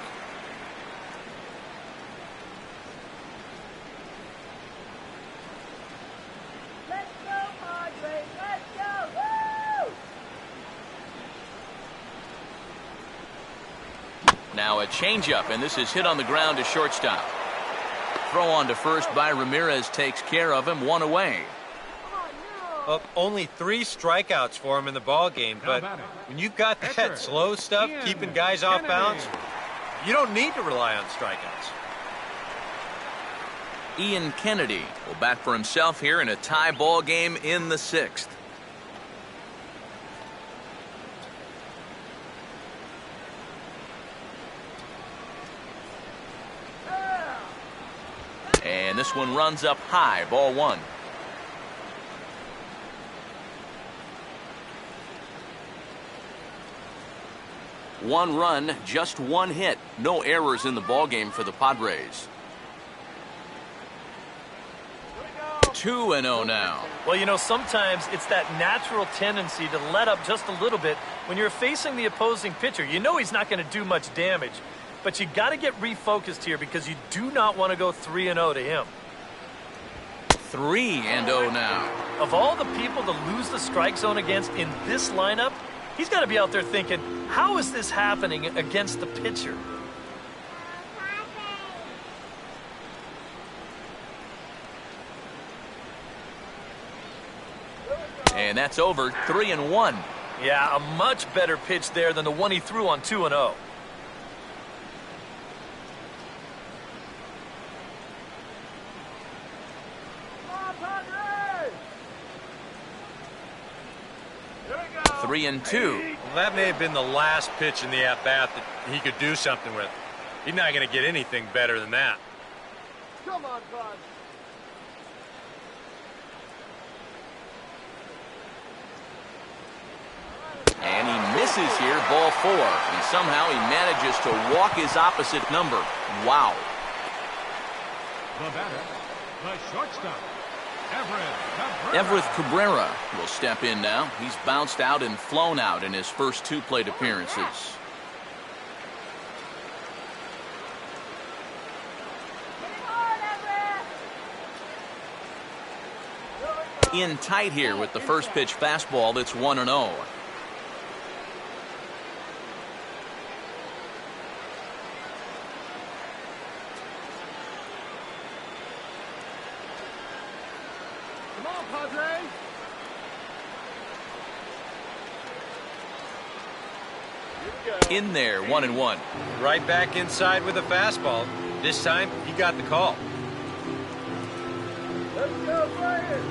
Speaker 5: Let's go, Padres. Let's go. Woo!
Speaker 1: Now a changeup, and this is hit on the ground to shortstop. Throw on to first by Ramirez takes care of him. One away.
Speaker 4: Well, only 3 strikeouts for him in the ball game, but when you've got that slow stuff, keeping guys off balance, you don't need to rely on strikeouts.
Speaker 1: Ian Kennedy will bat for himself here in a tie ball game in the 6th. And this one runs up high, ball 1. One run, just one hit. No errors in the ballgame for the Padres. 2-0 now.
Speaker 2: Well, you know, sometimes it's that natural tendency to let up just a little bit when you're facing the opposing pitcher. You know he's not going to do much damage, but you got to get refocused here because you do not want to go 3-0 to him.
Speaker 1: 3-0 now.
Speaker 2: Of all the people to lose the strike zone against in this lineup, he's got to be out there thinking, how is this happening against the pitcher?
Speaker 1: And that's over. 3-1.
Speaker 2: Yeah, a much better pitch there than the one he threw on 2-0.
Speaker 5: Come on, Padres!
Speaker 1: 3-2.
Speaker 4: Well, that may have been the last pitch in the at-bat that he could do something with. He's not going to get anything better than that.
Speaker 5: Come on, Padres!
Speaker 1: And he misses here, ball 4. And somehow he manages to walk his opposite number. Wow.
Speaker 3: The batter, the shortstop, Everett Cabrera.
Speaker 1: Everett Cabrera will step in now. He's bounced out and flown out in his first 2 plate appearances. In tight here with the first pitch fastball that's 1-0.
Speaker 5: Come on, Padres!
Speaker 1: In there, 1-1.
Speaker 4: Right back inside with a fastball. This time, he got the call.
Speaker 5: Let's go, players!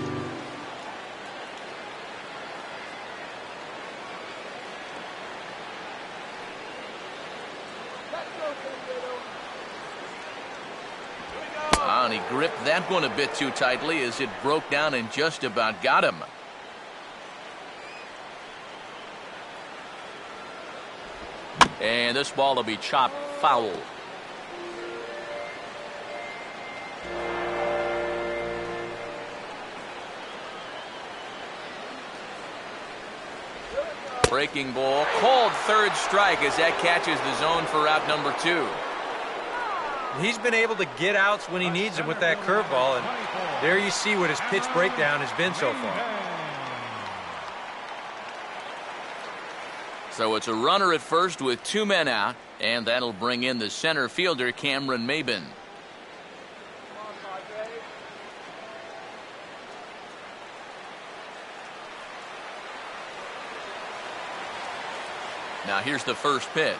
Speaker 5: Let's go, San
Speaker 1: And he gripped that one a bit too tightly as it broke down and just about got him. And this ball will be chopped foul. Breaking ball, called third strike as that catches the zone for out number 2.
Speaker 4: He's been able to get outs when he needs them with that curveball, and there you see what his pitch breakdown has been so far.
Speaker 1: So it's a runner at first with 2 men out, and that'll bring in the center fielder, Cameron Maben. Now here's the first pitch.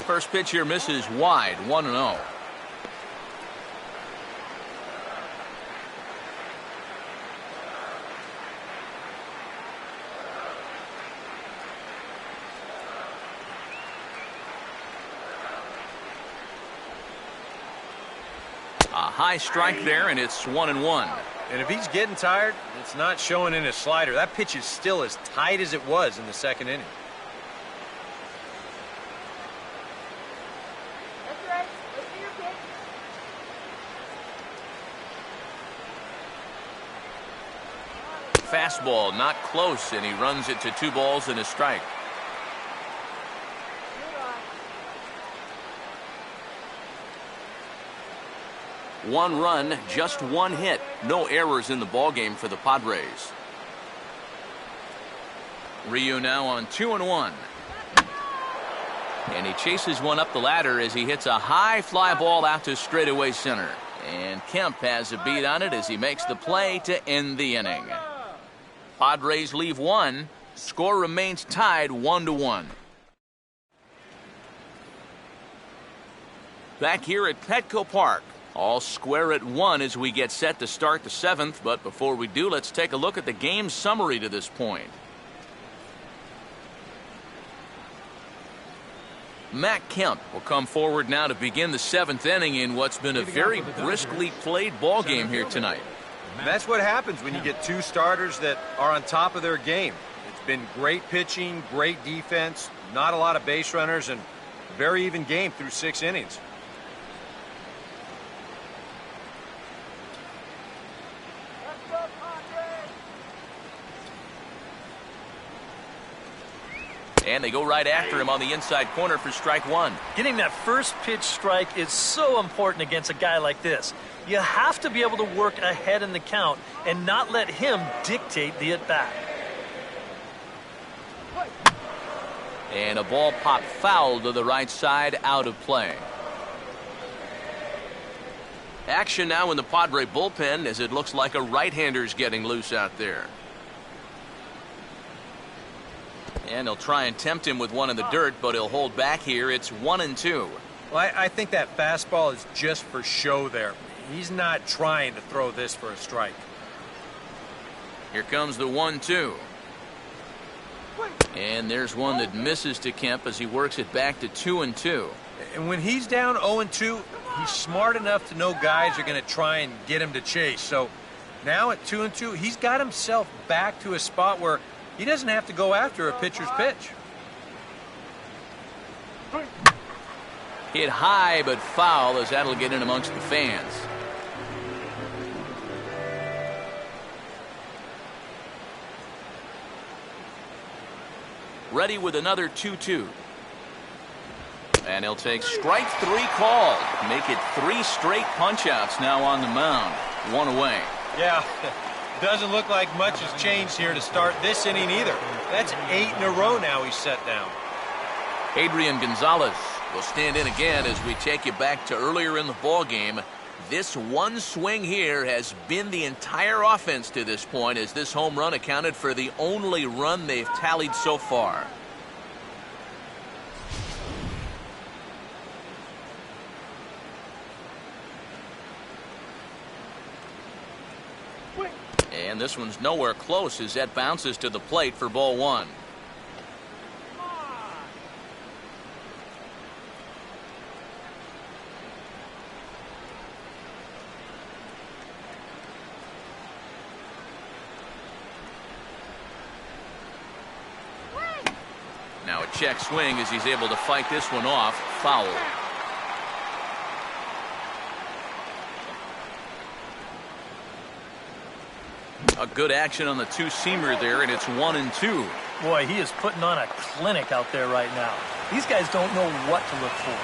Speaker 1: First pitch here misses wide, 1-0. A high strike there, and it's 1-1.
Speaker 4: And if he's getting tired, it's not showing in his slider. That pitch is still as tight as it was in the second inning.
Speaker 1: Fastball not close, and he runs it to 2 balls and a strike. 1 run, just 1 hit. No errors in the ballgame for the Padres. Ryu now on 2-1. And he chases one up the ladder as he hits a high fly ball out to straightaway center. And Kemp has a beat on it as he makes the play to end the inning. Padres leave 1. Score remains tied 1-1. Back here at Petco Park. All square at 1 as we get set to start the 7th. But before we do, let's take a look at the game summary to this point. Matt Kemp will come forward now to begin the 7th inning in what's been a very briskly played ball game here tonight.
Speaker 4: And that's what happens when you get 2 starters that are on top of their game. It's been great pitching, great defense, not a lot of base runners, and very even game through 6 innings.
Speaker 1: And they go right after him on the inside corner for strike 1.
Speaker 2: Getting that first pitch strike is so important against a guy like this. You have to be able to work ahead in the count and not let him dictate the at-bat.
Speaker 1: And a ball popped foul to the right side, out of play. Action now in the Padre bullpen as it looks like a right-hander's getting loose out there. And he'll try and tempt him with one in the dirt, but he'll hold back here. It's 1-2.
Speaker 4: Well, I think that fastball is just for show there. He's not trying to throw this for a strike.
Speaker 1: Here comes the 1-2. And there's one that misses to Kemp as he works it back to 2-2.
Speaker 4: And when he's down 0-2, he's smart enough to know guys are going to try and get him to chase. So now at 2-2, he's got himself back to a spot where he doesn't have to go after a pitcher's pitch.
Speaker 1: Hit high but foul as that'll get in amongst the fans. Ready with another 2-2. And he'll take strike 3 called. Make it 3 straight punch-outs now on the mound. 1 away.
Speaker 4: Yeah. Doesn't look like much has changed here to start this inning either. That's 8 in a row now he's set down.
Speaker 1: Adrian Gonzalez will stand in again as we take you back to earlier in the ball game. This one swing here has been the entire offense to this point, as this home run accounted for the only run they've tallied so far. And this one's nowhere close as that bounces to the plate for ball 1. Now a check swing as he's able to fight this one off. Foul. A good action on the 2-seamer there, and it's 1-2.
Speaker 2: Boy, he is putting on a clinic out there right now. These guys don't know what to look for.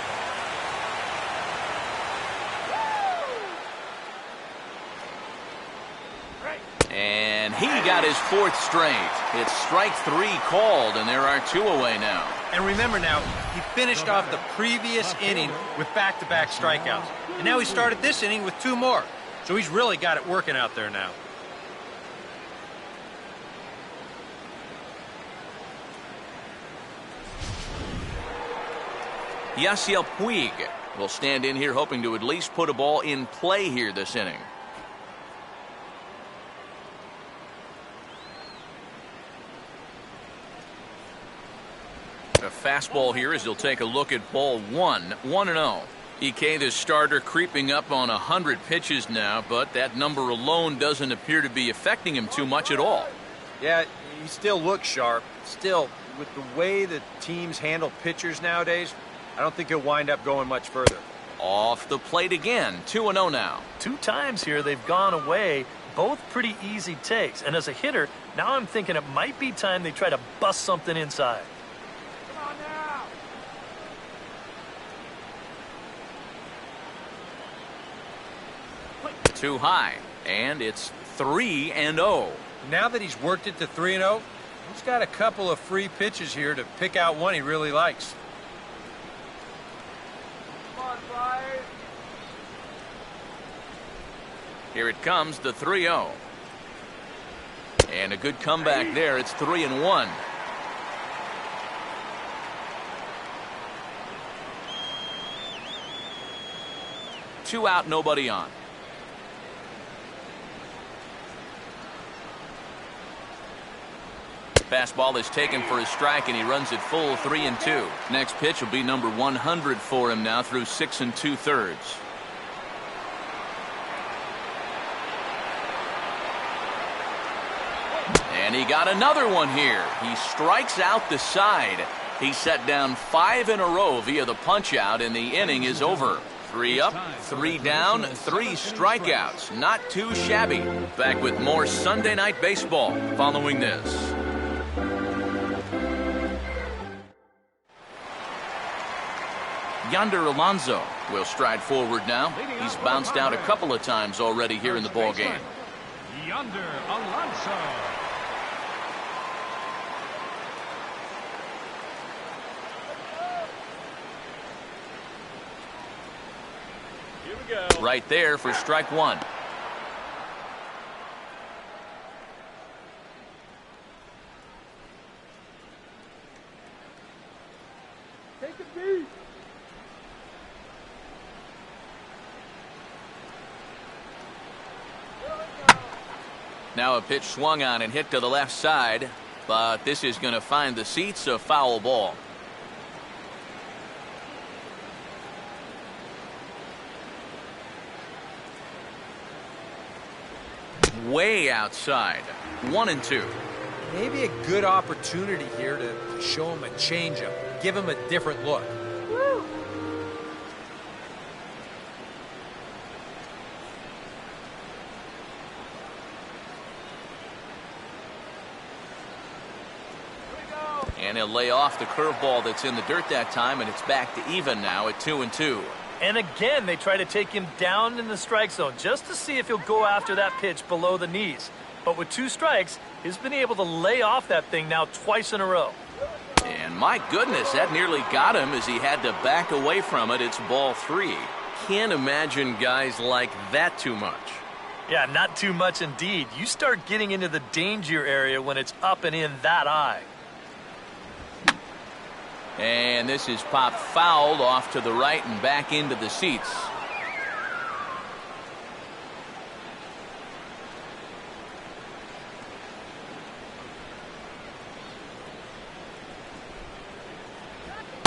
Speaker 1: And he got his 4th straight. It's strike 3 called, and there are 2 away now.
Speaker 4: And remember now, he finished off the previous inning with back-to-back strikeouts. And now he started this inning with 2 more. So he's really got it working out there now.
Speaker 1: Yasiel Puig will stand in here hoping to at least put a ball in play here this inning. A fastball here as he'll take a look at ball 1. 1-0. EK, the starter, creeping up on 100 pitches now, but that number alone doesn't appear to be affecting him too much at all.
Speaker 4: Yeah, he still looks sharp. Still, with the way that teams handle pitchers nowadays, I don't think he'll wind up going much further.
Speaker 1: Off the plate again. 2-0 now.
Speaker 2: 2 times here they've gone away. Both pretty easy takes. And as a hitter, now I'm thinking it might be time they try to bust something inside.
Speaker 5: Come on now.
Speaker 1: Too high, and it's 3-0.
Speaker 4: Now that he's worked it to 3-0, he's got a couple of free pitches here to pick out one he really likes.
Speaker 5: Come on, Bryce.
Speaker 1: Here it comes, the 3-0. And a good comeback there. It's 3-1. Two out, nobody on. Fastball is taken for a strike, and he runs it full 3-2. Next pitch will be number 100 for him now through 6 2/3. And he got another one here. He strikes out the side. He set down 5 in a row via the punch-out, and the inning is over. 3 up, 3 down, 3 strikeouts. Not too shabby. Back with more Sunday Night Baseball following this. Yonder Alonso will stride forward now. He's bounced out a couple of times already here in the ballgame.
Speaker 3: Yonder Alonso.
Speaker 5: Here we go.
Speaker 1: Right there for strike one.
Speaker 5: Take a beat.
Speaker 1: Now a pitch swung on and hit to the left side, but this is going to find the seats, a foul ball. Way outside. 1-2.
Speaker 4: Maybe a good opportunity here to show him a changeup, give him a different look.
Speaker 1: And he'll lay off the curveball that's in the dirt that time, and it's back to even now at 2-2.
Speaker 2: And again, they try to take him down in the strike zone just to see if he'll go after that pitch below the knees. But with 2 strikes, he's been able to lay off that thing now twice in a row.
Speaker 1: And my goodness, that nearly got him as he had to back away from it. It's ball 3. Can't imagine guys like that too much.
Speaker 2: Yeah, not too much indeed. You start getting into the danger area when it's up and in that high.
Speaker 1: And this is popped fouled off to the right and back into the seats.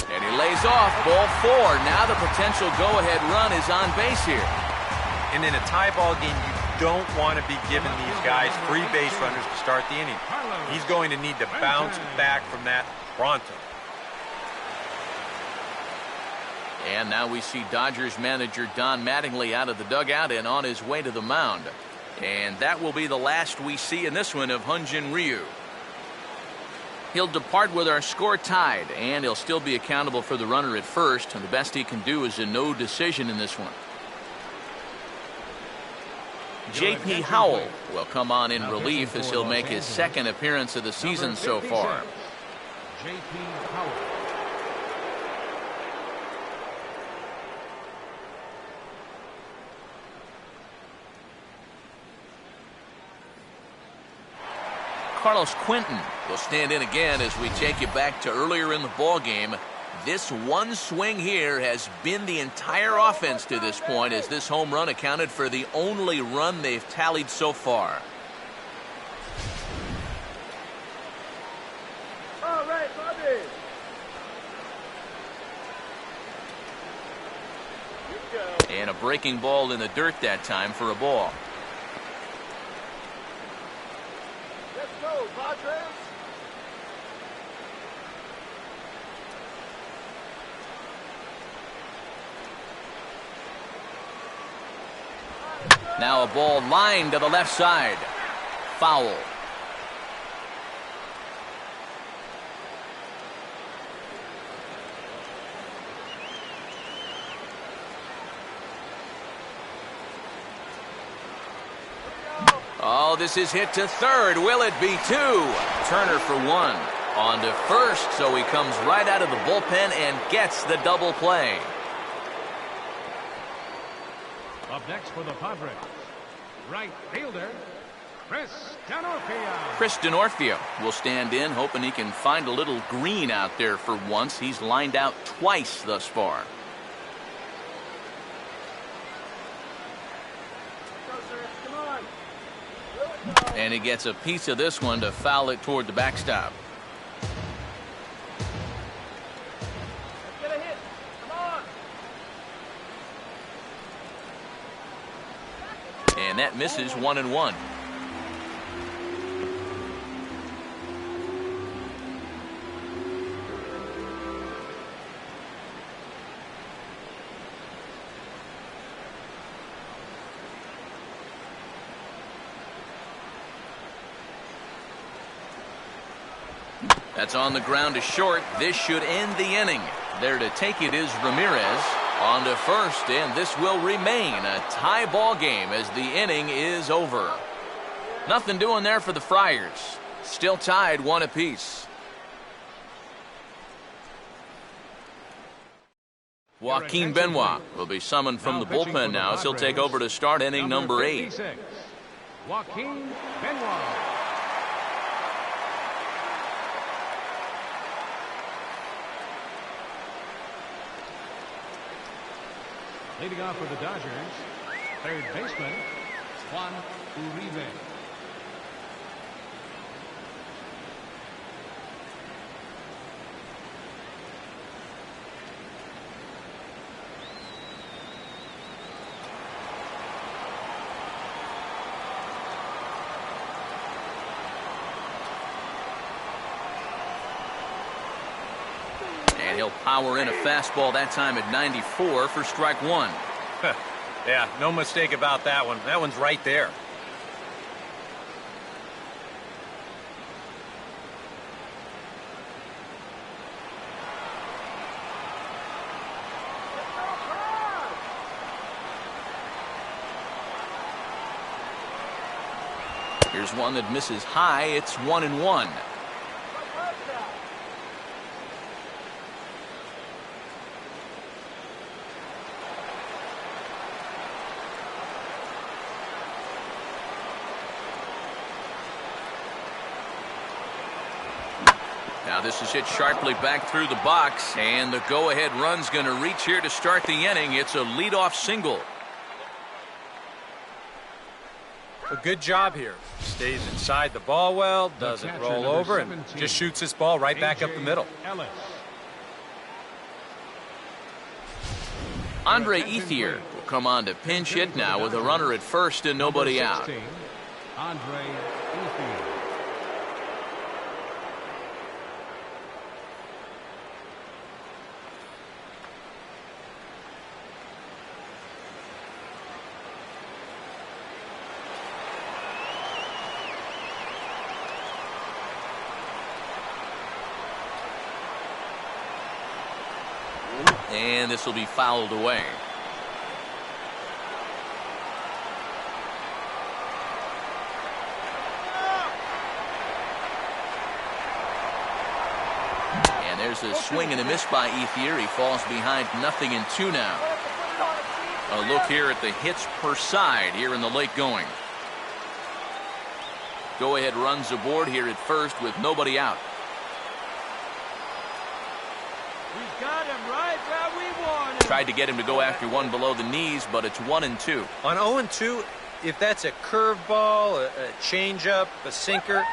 Speaker 1: And he lays off ball 4. Now the potential go-ahead run is on base here.
Speaker 4: And in a tie ball game, you don't want to be giving these guys free base runners to start the inning. He's going to need to bounce back from that pronto.
Speaker 1: And now we see Dodgers manager Don Mattingly out of the dugout and on his way to the mound. And that will be the last we see in this one of Hyun-Jin Ryu. He'll depart with our score tied, and he'll still be accountable for the runner at first. And the best he can do is a no decision in this one. J.P. Howell will come on in relief as he'll make his second appearance of the season so far.
Speaker 3: J.P. Howell.
Speaker 1: Carlos Quentin will stand in again as we take you back to earlier in the ball game. This one swing here has been the entire offense to this point, as this home run accounted for the only run they've tallied so far.
Speaker 5: All right, Bobby. Here we go.
Speaker 1: And a breaking ball in the dirt that time for a ball.
Speaker 5: Let's go, Padres.
Speaker 1: Now a ball lined to the left side. Foul. this is hit to third. Will it be two? Turner for one. On to first, so he comes right out of the bullpen and gets the double play.
Speaker 3: Up next for the Padres, right fielder, Chris Denorfia.
Speaker 1: Chris Denorfia will stand in, hoping he can find a little green out there for once. He's lined out twice thus far. And he gets a piece of this one to foul it toward the backstop.
Speaker 5: Let's get a hit. Come on.
Speaker 1: And that misses 1-1. That's on the ground to short. This should end the inning. There to take it is Ramirez. On to first, and this will remain a tie ball game as the inning is over. Nothing doing there for the Friars. Still tied 1 apiece. Joaquin Benoit will be summoned from the bullpen now as he'll take over to start inning number 8.
Speaker 3: Joaquin Benoit. Leading off for the Dodgers, third baseman, Juan Uribe.
Speaker 1: And he'll power in a fastball that time at 94 for strike 1.
Speaker 4: Yeah, no mistake about that one. That one's right there.
Speaker 1: Here's one that misses high. It's 1-1. Now this is hit sharply back through the box, and the go-ahead run's going to reach here to start the inning. It's a leadoff single.
Speaker 4: A good job here. Stays inside the ball well, doesn't roll over, and just shoots this ball right back up the middle.
Speaker 1: Andre Ethier will come on to pinch hit now with a runner at first and nobody out.
Speaker 3: Andre Ethier.
Speaker 1: And this will be fouled away. And there's a swing and a miss by Ethier. He falls behind 0-2 now. A look here at the hits per side here in the late going. Go ahead runs aboard here at first with nobody out.
Speaker 5: We got him right where we want him.
Speaker 1: Tried to get him to go after one below the knees, but it's 1-2.
Speaker 4: On 0-2, if that's a curveball, a changeup, a sinker,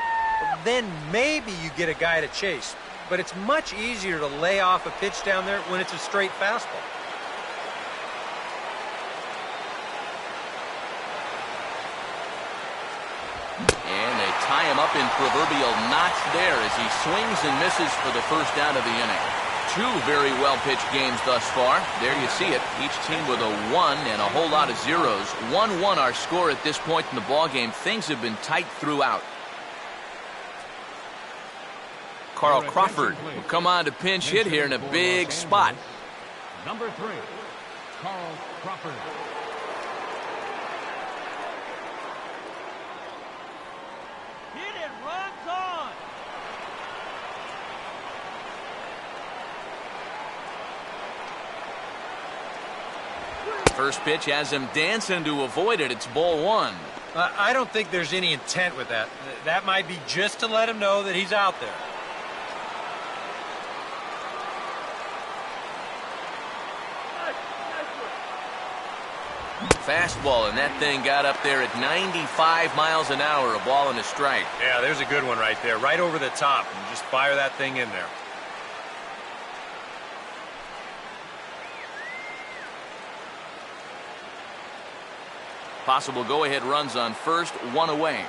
Speaker 4: then maybe you get a guy to chase. But it's much easier to lay off a pitch down there when it's a straight fastball.
Speaker 1: And they tie him up in proverbial knots there as he swings and misses for the first out of the inning. Two very well-pitched games thus far. There you see it. Each team with a 1 and a whole lot of zeros. 1-1 our score at this point in the ballgame. Things have been tight throughout. Carl Crawford will come on to pinch hit here in a big spot.
Speaker 3: Number 3, Carl Crawford.
Speaker 1: First pitch has him dancing to avoid it. It's ball one.
Speaker 4: I don't think there's any intent with that. That might be just to let him know that he's out there.
Speaker 1: Fastball, and that thing got up there at 95 miles an hour, a ball and a strike.
Speaker 4: Yeah, there's a good one right there, right over the top. And just fire that thing in there.
Speaker 1: Possible go-ahead runs on first, one away.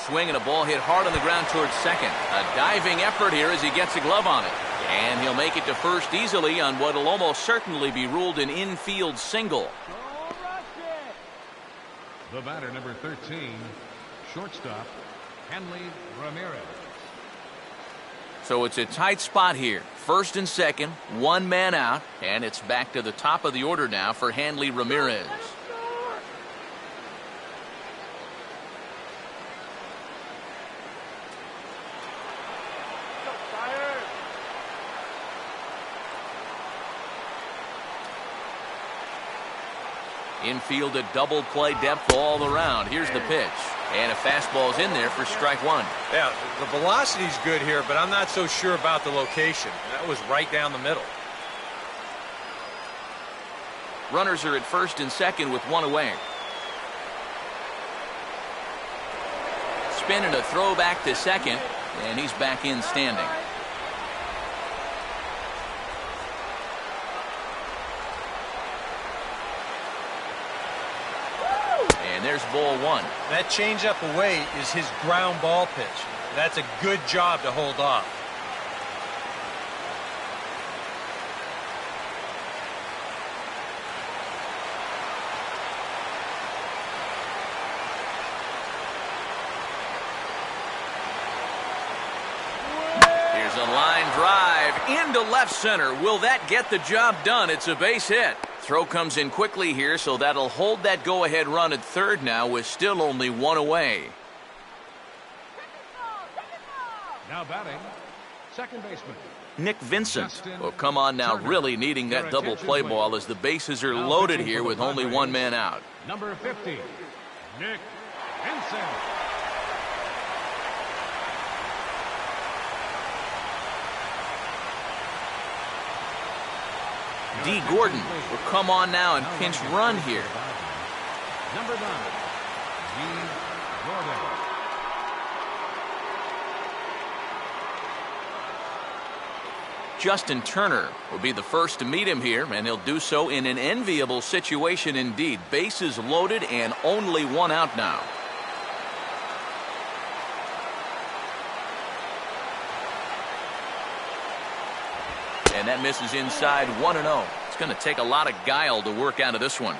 Speaker 1: Swing and a ball hit hard on the ground towards second. A diving effort here as he gets a glove on it. And he'll make it to first easily on what will almost certainly be ruled an infield single.
Speaker 3: The batter, number 13, shortstop, Henley Ramirez.
Speaker 1: So it's a tight spot here. First and second, one man out, and it's back to the top of the order now for Henley Ramirez. Infield a double play depth all around. Here's the pitch. And a fastball's in there for strike one.
Speaker 4: Yeah, the velocity's good here, but I'm not so sure about the location. That was right down the middle.
Speaker 1: Runners are at first and second with one away. Spin and a throw back to second, and he's back in standing. And there's ball one.
Speaker 4: That changeup away is his ground ball pitch. That's a good job to hold off.
Speaker 1: Here's a line drive into left center. Will that get the job done? It's a base hit. Throw comes in quickly here, so that'll hold that go-ahead run at third now with still only one away.
Speaker 3: Now batting, second baseman.
Speaker 1: Nick Vincent will come on now, really needing that double play ball as the bases are loaded here with only one man out.
Speaker 3: Number 50, Nick Vincent.
Speaker 1: D. Gordon will come on now and pinch run here.
Speaker 3: Number 9, D. Gordon.
Speaker 1: Justin Turner will be the first to meet him here, and he'll do so in an enviable situation indeed. Bases loaded and only one out now. And that misses inside 1-0. It's going to take a lot of guile to work out of this one.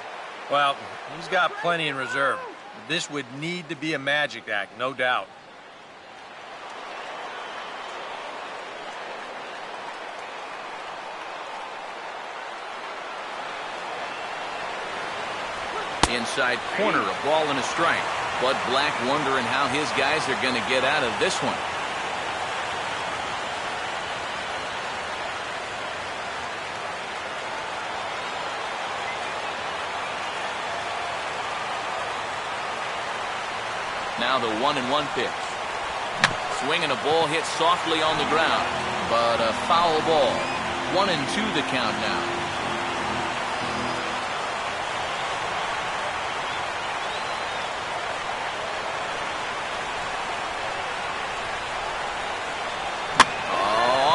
Speaker 4: Well, he's got plenty in reserve. This would need to be a magic act, no doubt.
Speaker 1: Inside corner, a ball and a strike. Bud Black wondering how his guys are going to get out of this one. Now the 1-1 pitch. Swing and a ball hit softly on the ground, but a foul ball. 1-2 the count now.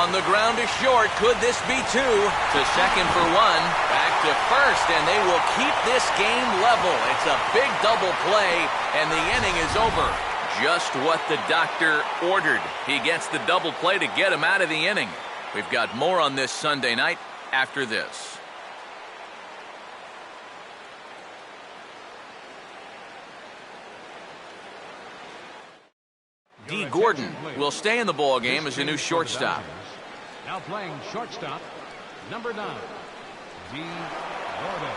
Speaker 1: On the ground is short. Could this be two? To second for one. Back to first, and they will keep this game level. It's a big double play, and the inning is over. Just what the doctor ordered. He gets the double play to get him out of the inning. We've got more on this Sunday night after this. D. Gordon will stay in the ball game as a new shortstop.
Speaker 3: Now playing shortstop, number 9, D. Gordon.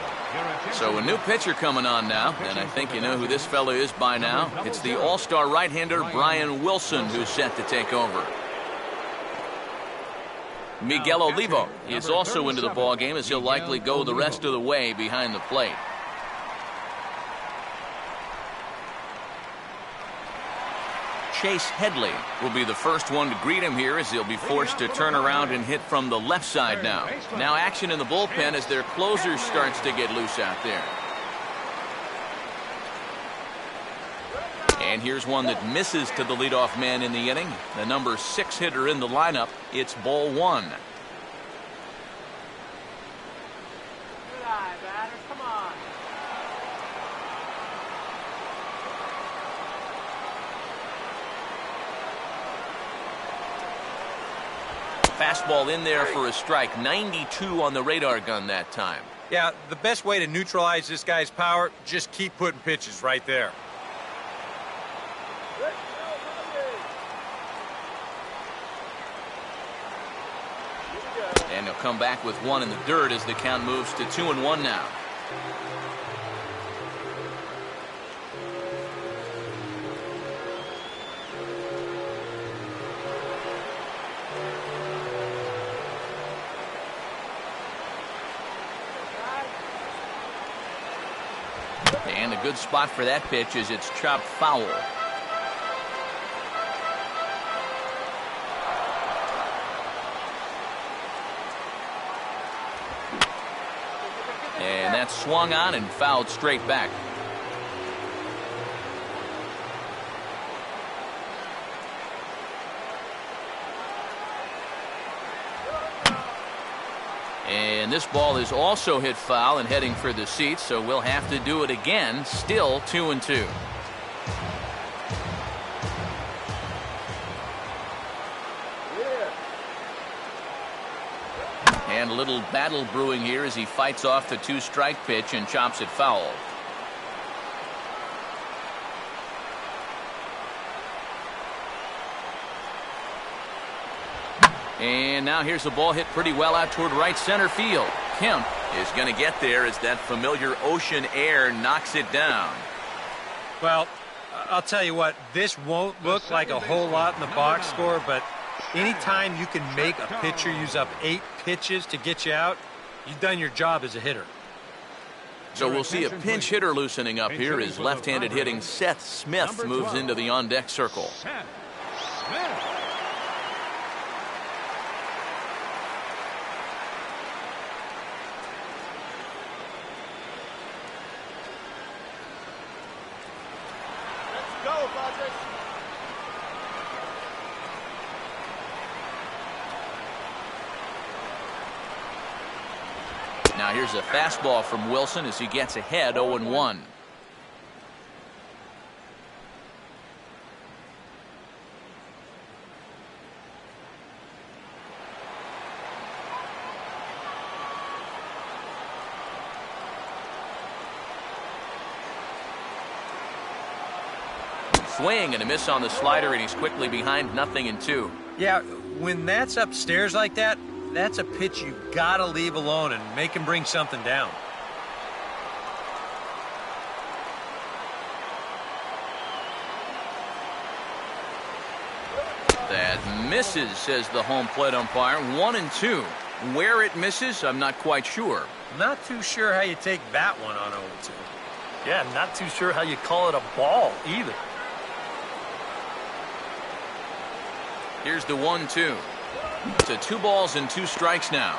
Speaker 1: So a new pitcher coming on now, and I think you know who this fella is by now. It's the all-star right-hander Brian Wilson who's set to take over. Miguel Olivo is also into the ball game, as he'll likely go the rest of the way behind the plate. Chase Headley will be the first one to greet him here, as he'll be forced to turn around and hit from the left side now. Now action in the bullpen as their closer starts to get loose out there. And here's one that misses to the leadoff man in the inning. The number 6 hitter in the lineup. It's ball 1.
Speaker 5: Good eye, batter. Come on.
Speaker 1: Fastball in there for a strike. 92 on the radar gun that time.
Speaker 4: Yeah, the best way to neutralize this guy's power, just keep putting pitches right there.
Speaker 1: And he'll come back with one in the dirt as the count moves to 2-1 now. And a good spot for that pitch as it's chopped foul. And that's swung on and fouled straight back. And this ball is also hit foul and heading for the seats, so we'll have to do it again. Still 2-2. And a little battle brewing here as he fights off the 2-strike pitch and chops it foul. And now here's the ball hit pretty well out toward right center field. Kemp is going to get there as that familiar ocean air knocks it down.
Speaker 4: Well, I'll tell you what, this won't look like a whole lot in the box score, but anytime you can make a pitcher use up 8 pitches to get you out, you've done your job as a hitter.
Speaker 1: So we'll see a pinch hitter loosening up here as left-handed hitting Seth Smith moves into the on-deck circle.
Speaker 3: Seth Smith.
Speaker 5: Go, Padres.
Speaker 1: Now here's a fastball from Wilson as he gets ahead 0-1. Swing and a miss on the slider, and he's quickly behind 0-2.
Speaker 4: Yeah, when that's upstairs like that, that's a pitch you gotta leave alone and make him bring something down.
Speaker 1: That misses, says the home plate umpire. 1-2. Where it misses, I'm not quite sure.
Speaker 4: Not too sure how you take that one on 0-2.
Speaker 2: Yeah, not too sure how you call it a ball either.
Speaker 1: Here's the 1-2. To 2 balls and 2 strikes now.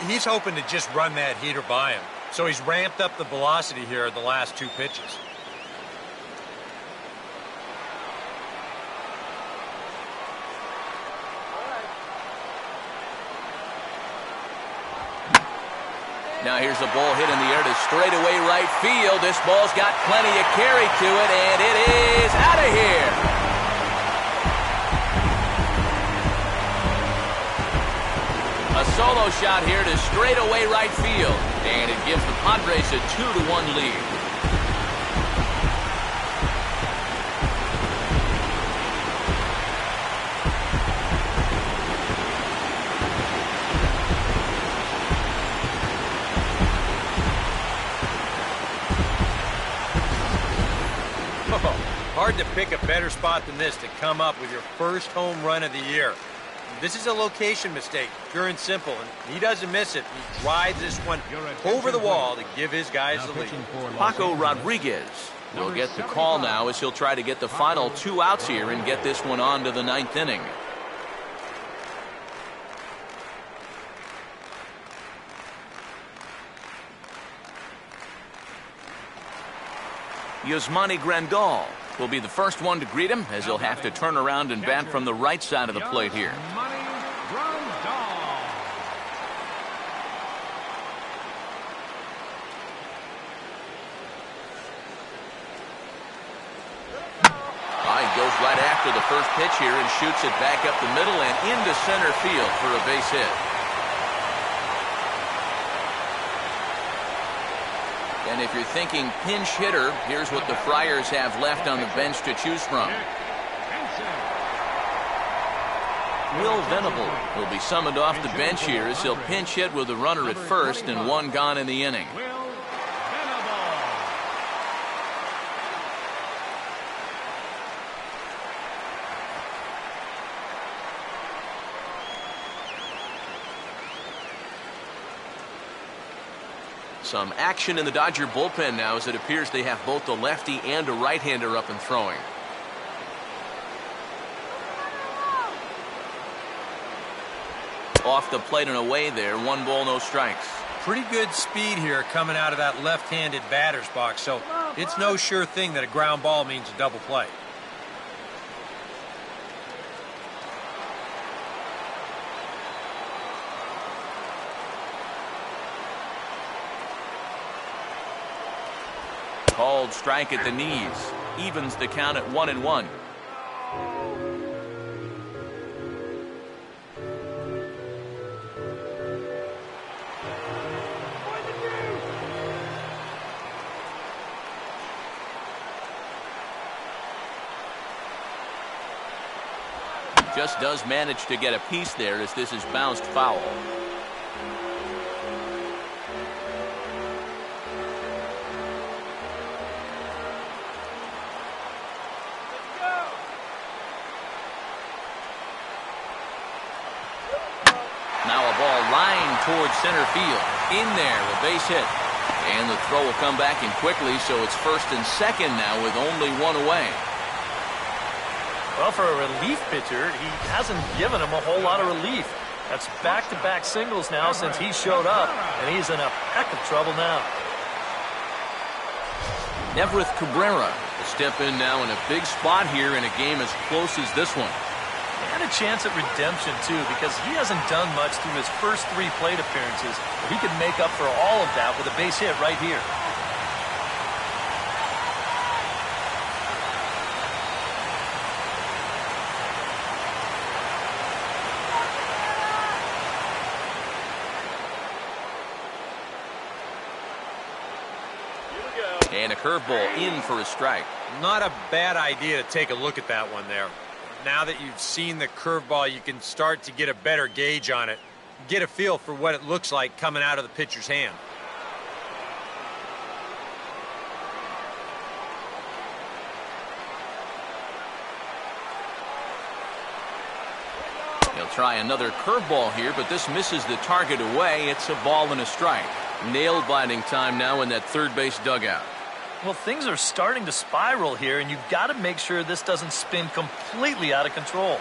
Speaker 4: He's hoping to just run that heater by him, so he's ramped up the velocity here at the last 2 pitches.
Speaker 1: Now here's a ball hit in the air to straightaway right field. This ball's got plenty of carry to it, and it is out of here. A solo shot here to straightaway right field, and it gives the Padres a 2-1 lead.
Speaker 4: Hard to pick a better spot than this to come up with your first home run of the year. This is a location mistake, pure and simple, and he doesn't miss it. He drives this one over the wall to give his guys the lead.
Speaker 1: Paco Rodriguez will get the call now as he'll try to get the final 2 outs here and get this one on to the 9th inning. Yasmani Grandal will be the first one to greet him as he'll have to turn around and bat from the right side of the plate here. Goes right after the first pitch here and shoots it back up the middle and into center field for a base hit. And if you're thinking pinch hitter, here's what the Friars have left on the bench to choose from. Will Venable will be summoned off the bench here as he'll pinch hit with a runner at first and 1 gone in the inning. Some action in the Dodger bullpen now as it appears they have both a lefty and a right-hander up and throwing. Off the plate and away there, 1 ball, no strikes.
Speaker 4: Pretty good speed here coming out of that left-handed batter's box, so it's no sure thing that a ground ball means a double play.
Speaker 1: Called strike at the knees. Evens the count at 1-1. Just does manage to get a piece there as this is bounced foul. Towards center field. In there, a base hit. And the throw will come back in quickly, so it's 1st and 2nd now with only 1 away.
Speaker 2: Well, for a relief pitcher, he hasn't given him a whole lot of relief. That's back-to-back singles now since he showed up, and he's in a heck of trouble now.
Speaker 1: Everett Cabrera will step in now in a big spot here in a game as close as this one.
Speaker 2: And a chance at redemption, too, because he hasn't done much through his first 3 plate appearances. But he could make up for all of that with a base hit right here.
Speaker 1: And a curveball in for a strike.
Speaker 4: Not a bad idea to take a look at that one there. Now that you've seen the curveball, you can start to get a better gauge on it. Get a feel for what it looks like coming out of the pitcher's hand.
Speaker 1: He'll try another curveball here, but this misses the target away. It's a ball and a strike. Nail-biting time now in that third base dugout.
Speaker 2: Well, things are starting to spiral here, and you've got to make sure this doesn't spin completely out of control.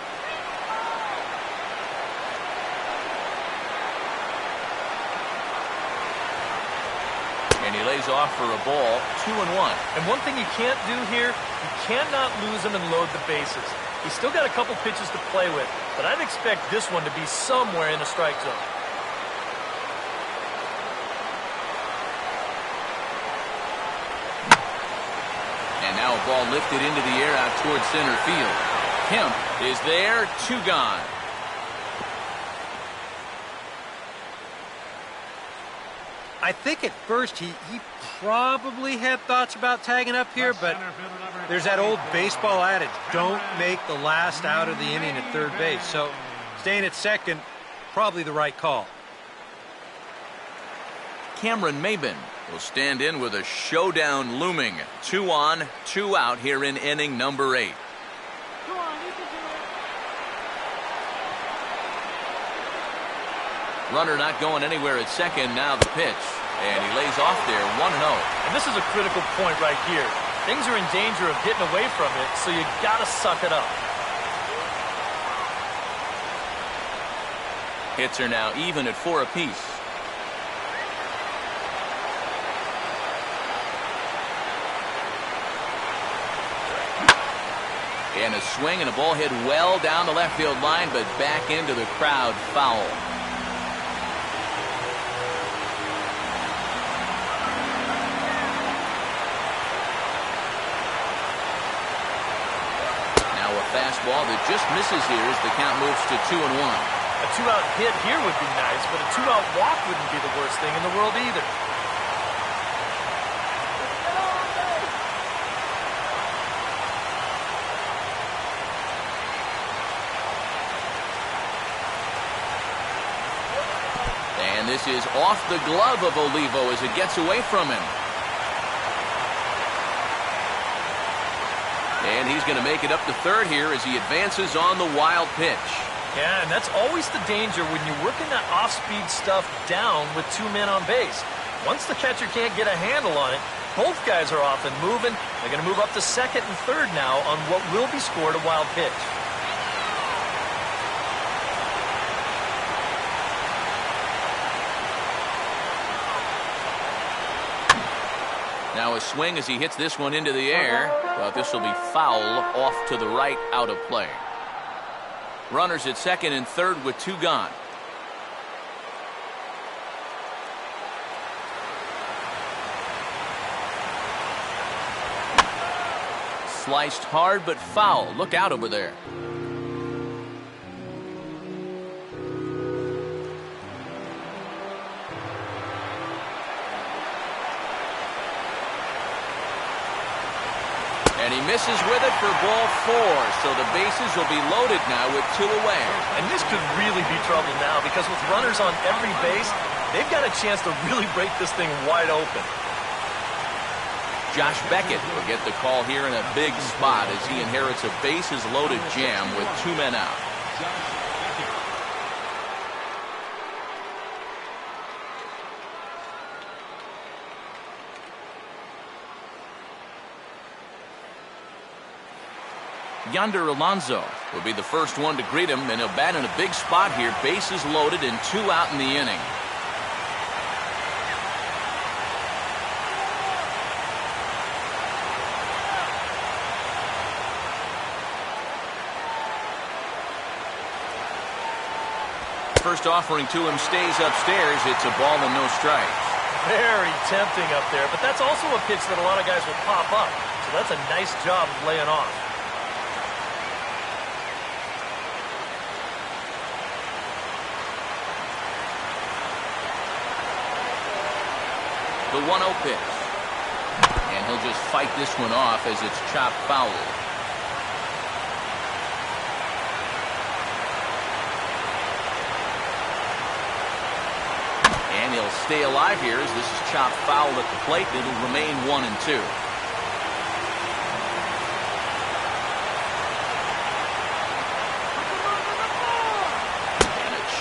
Speaker 1: And he lays off for a ball, 2-1.
Speaker 2: And one thing you can't do here, you cannot lose him and load the bases. He's still got a couple pitches to play with, but I'd expect this one to be somewhere in the strike zone.
Speaker 1: And now a ball lifted into the air out towards center field. Kemp is there, 2 gone.
Speaker 4: I think at first he probably had thoughts about tagging up here, but there's that old baseball adage, don't make the last out of the inning at third base. So staying at second, probably the right call.
Speaker 1: Cameron Maben will stand in with a showdown looming. 2 on, 2 out here in inning number 8. Runner not going anywhere at second. Now the pitch. And he lays off there, 1-0.
Speaker 2: And this is a critical point right here. Things are in danger of getting away from it, so you got to suck it up.
Speaker 1: Hits are now even at 4 apiece. And a swing and a ball hit well down the left field line, but back into the crowd, foul. Now a fastball that just misses here as the count moves to 2-1.
Speaker 2: A two-out hit here would be nice, but a two-out walk wouldn't be the worst thing in the world either.
Speaker 1: And this is off the glove of Olivo as it gets away from him. And he's going to make it up to third here as he advances on the wild pitch.
Speaker 2: Yeah, and that's always the danger when you're working that off-speed stuff down with 2 men on base. Once the catcher can't get a handle on it, both guys are off and moving. They're going to move up to second and third now on what will be scored a wild pitch.
Speaker 1: Now a swing as he hits this one into the air, but this will be foul off to the right, out of play. Runners at second and third with 2 gone. Sliced hard but foul. Look out over there. And he misses with it for ball 4, so the bases will be loaded now with 2 away.
Speaker 2: And this could really be trouble now because with runners on every base, they've got a chance to really break this thing wide open.
Speaker 1: Josh Beckett will get the call here in a big spot as he inherits a bases-loaded jam with 2 men out. Yonder Alonso will be the first one to greet him, and he'll bat in a big spot here. Bases loaded and 2 out in the inning. First offering to him stays upstairs. It's a ball and no strikes.
Speaker 2: Very tempting up there, but that's also a pitch that a lot of guys will pop up. So that's a nice job of laying off.
Speaker 1: The 1-0 pitch. And he'll just fight this one off as it's chopped foul. And he'll stay alive here as this is chopped foul at the plate. It'll remain 1-2.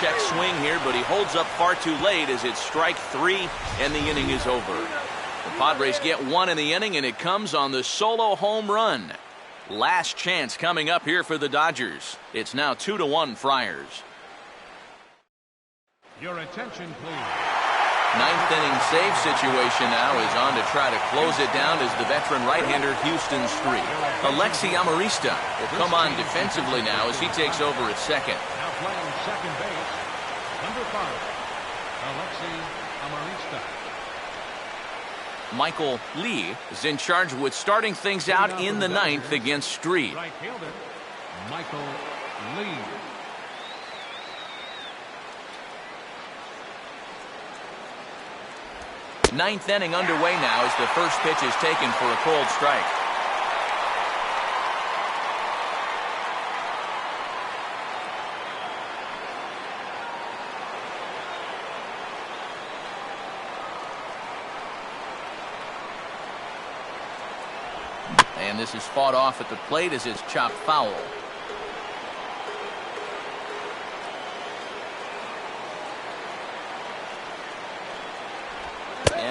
Speaker 1: Check swing here, but he holds up far too late as it's strike 3 and the inning is over. The Padres get 1 in the inning, and it comes on the solo home run. Last chance coming up here for the Dodgers. It's now 2-1 Friars.
Speaker 3: Your attention, please.
Speaker 1: 9th inning save situation now is on to try to close it down as the veteran right-hander Houston's 3. Alexi Amarista will come on defensively now as he takes over at second.
Speaker 3: Now playing second base, number 5, Alexi Amarista.
Speaker 1: Michael Lee is in charge with starting things out in the 9th against Street.
Speaker 3: Right fielder, Michael Lee.
Speaker 1: Ninth inning underway now as the first pitch is taken for a cold strike. And this is fought off at the plate as it's chopped foul.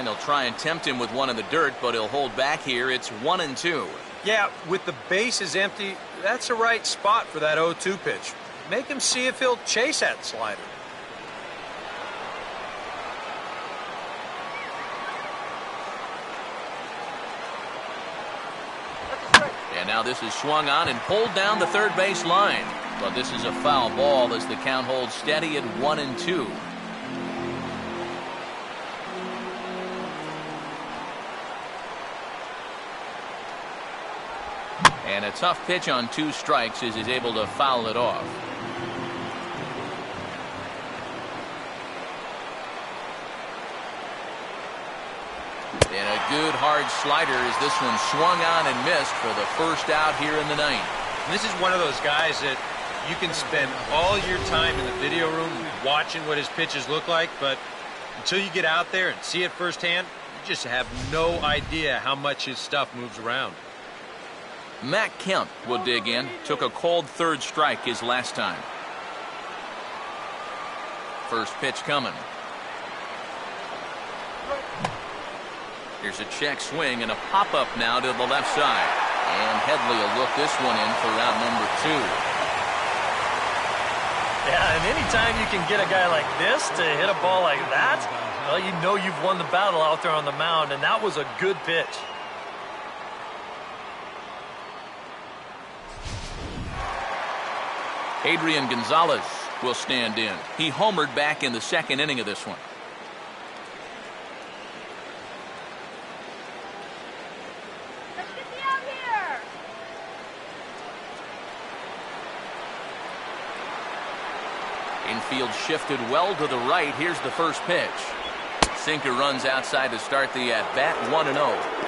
Speaker 1: they'll try and tempt him with one in the dirt, but he'll hold back here. It's 1-2.
Speaker 4: Yeah, with the bases empty, that's the right spot for that 0-2 pitch. Make him see if he'll chase that slider.
Speaker 1: And now this is swung on and pulled down the third base line. But this is a foul ball as the count holds steady at 1-2. And a tough pitch on 2 strikes as he's able to foul it off. And a good hard slider as this one swung on and missed for the first out here in the ninth.
Speaker 4: And this is one of those guys that you can spend all your time in the video room watching what his pitches look like, but until you get out there and see it firsthand, you just have no idea how much his stuff moves around.
Speaker 1: Matt Kemp will dig in. Took a cold third strike his last time. First pitch coming. Here's a check swing and a pop-up now to the left side. And Henley will look this one in for round number 2.
Speaker 2: Yeah, and anytime you can get a guy like this to hit a ball like that, well, you know you've won the battle out there on the mound, and that was a good pitch.
Speaker 1: Adrian Gonzalez will stand in. He homered back in the second inning of this one.
Speaker 5: Let's get me out here.
Speaker 1: Infield shifted well to the right. Here's the first pitch. Sinker runs outside to start the at-bat, 1-0.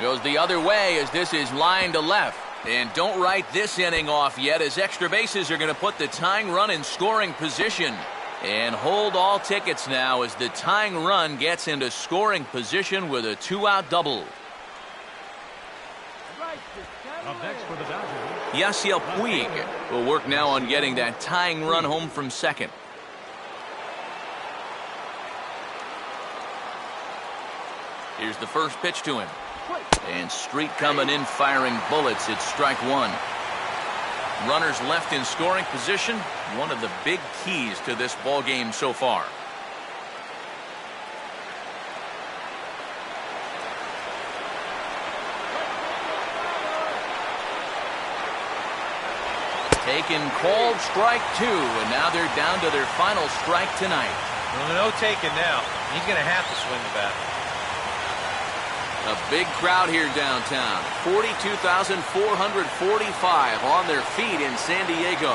Speaker 1: Goes the other way as this is lined to left. And don't write this inning off yet, as extra bases are going to put the tying run in scoring position. And hold all tickets now as the tying run gets into scoring position with a 2-out double.
Speaker 3: Up next for the Dodgers.
Speaker 1: Yasiel Puig will work now on getting that tying run home from second. Here's the first pitch to him. And Street coming in firing bullets. It's strike 1. Runners left in scoring position, one of the big keys to this ball game so far. Taken called strike 2, and now they're down to their final strike tonight.
Speaker 4: Well, no taking now. He's going to have to swing the bat.
Speaker 1: A big crowd here downtown. 42,445 on their feet in San Diego.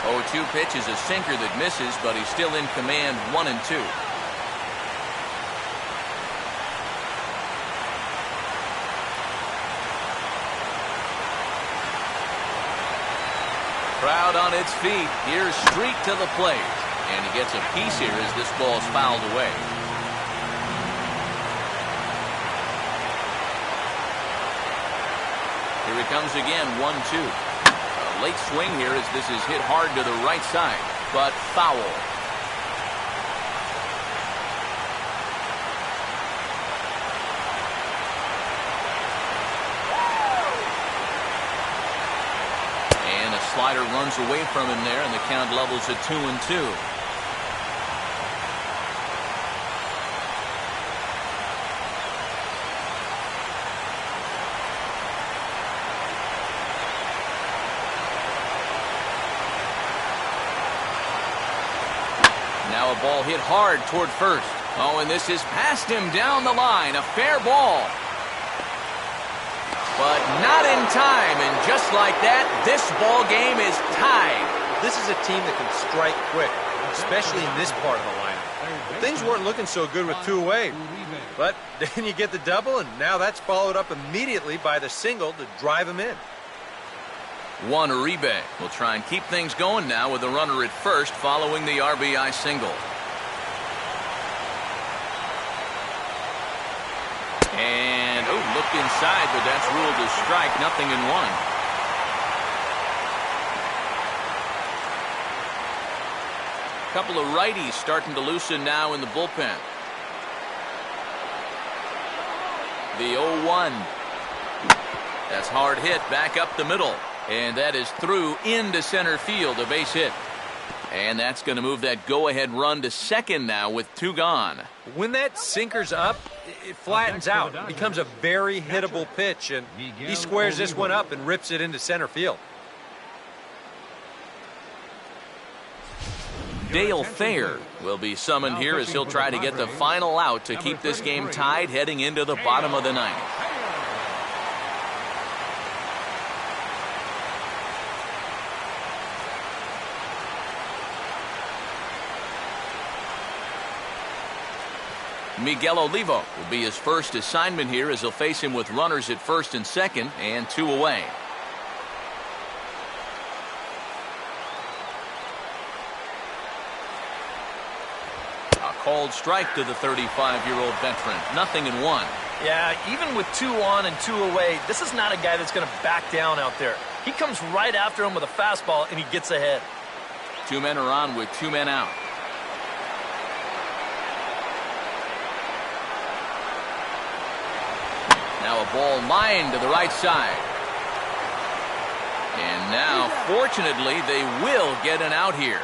Speaker 1: 0-2 pitch is a sinker that misses, but he's still in command, 1-2. Crowd on its feet. Here's Street to the plate. And he gets a piece here as this ball's fouled away. Here he comes again, 1-2. A late swing here as this is hit hard to the right side, but foul. And a slider runs away from him there, and the count levels at 2-2. Now a ball hit hard toward first. Oh, and this is past him down the line. A fair ball. But not in time, and just like that, this ball game is tied.
Speaker 4: This is a team that can strike quick, especially in this part of the lineup. Things weren't looking so good with 2 away, but then you get the double, and now that's followed up immediately by the single to drive him in.
Speaker 1: Juan Uribe will try and keep things going now with the runner at first following the RBI single. inside, but that's ruled a strike, 0-1. Couple of righties starting to loosen now in the bullpen. The 0-1. That's hard hit back up the middle. And that is through into center field, a base hit. And that's going to move that go-ahead run to second now with 2 gone.
Speaker 4: When that sinker's up, it flattens out. It becomes a very hittable pitch, and he squares this one up and rips it into center field.
Speaker 1: Dale Thayer will be summoned here as he'll try to get the final out to keep this game tied heading into the bottom of the ninth. Miguel Olivo will be his first assignment here as he'll face him with runners at first and second and 2 away. Called strike to the 35-year-old veteran. 0-1.
Speaker 2: Yeah, even with 2 on and 2 away, this is not a guy that's going to back down out there. He comes right after him with a fastball, and he gets ahead.
Speaker 1: 2 men are on with 2 men out. Now a ball lined to the right side. And now, fortunately, they will get an out here.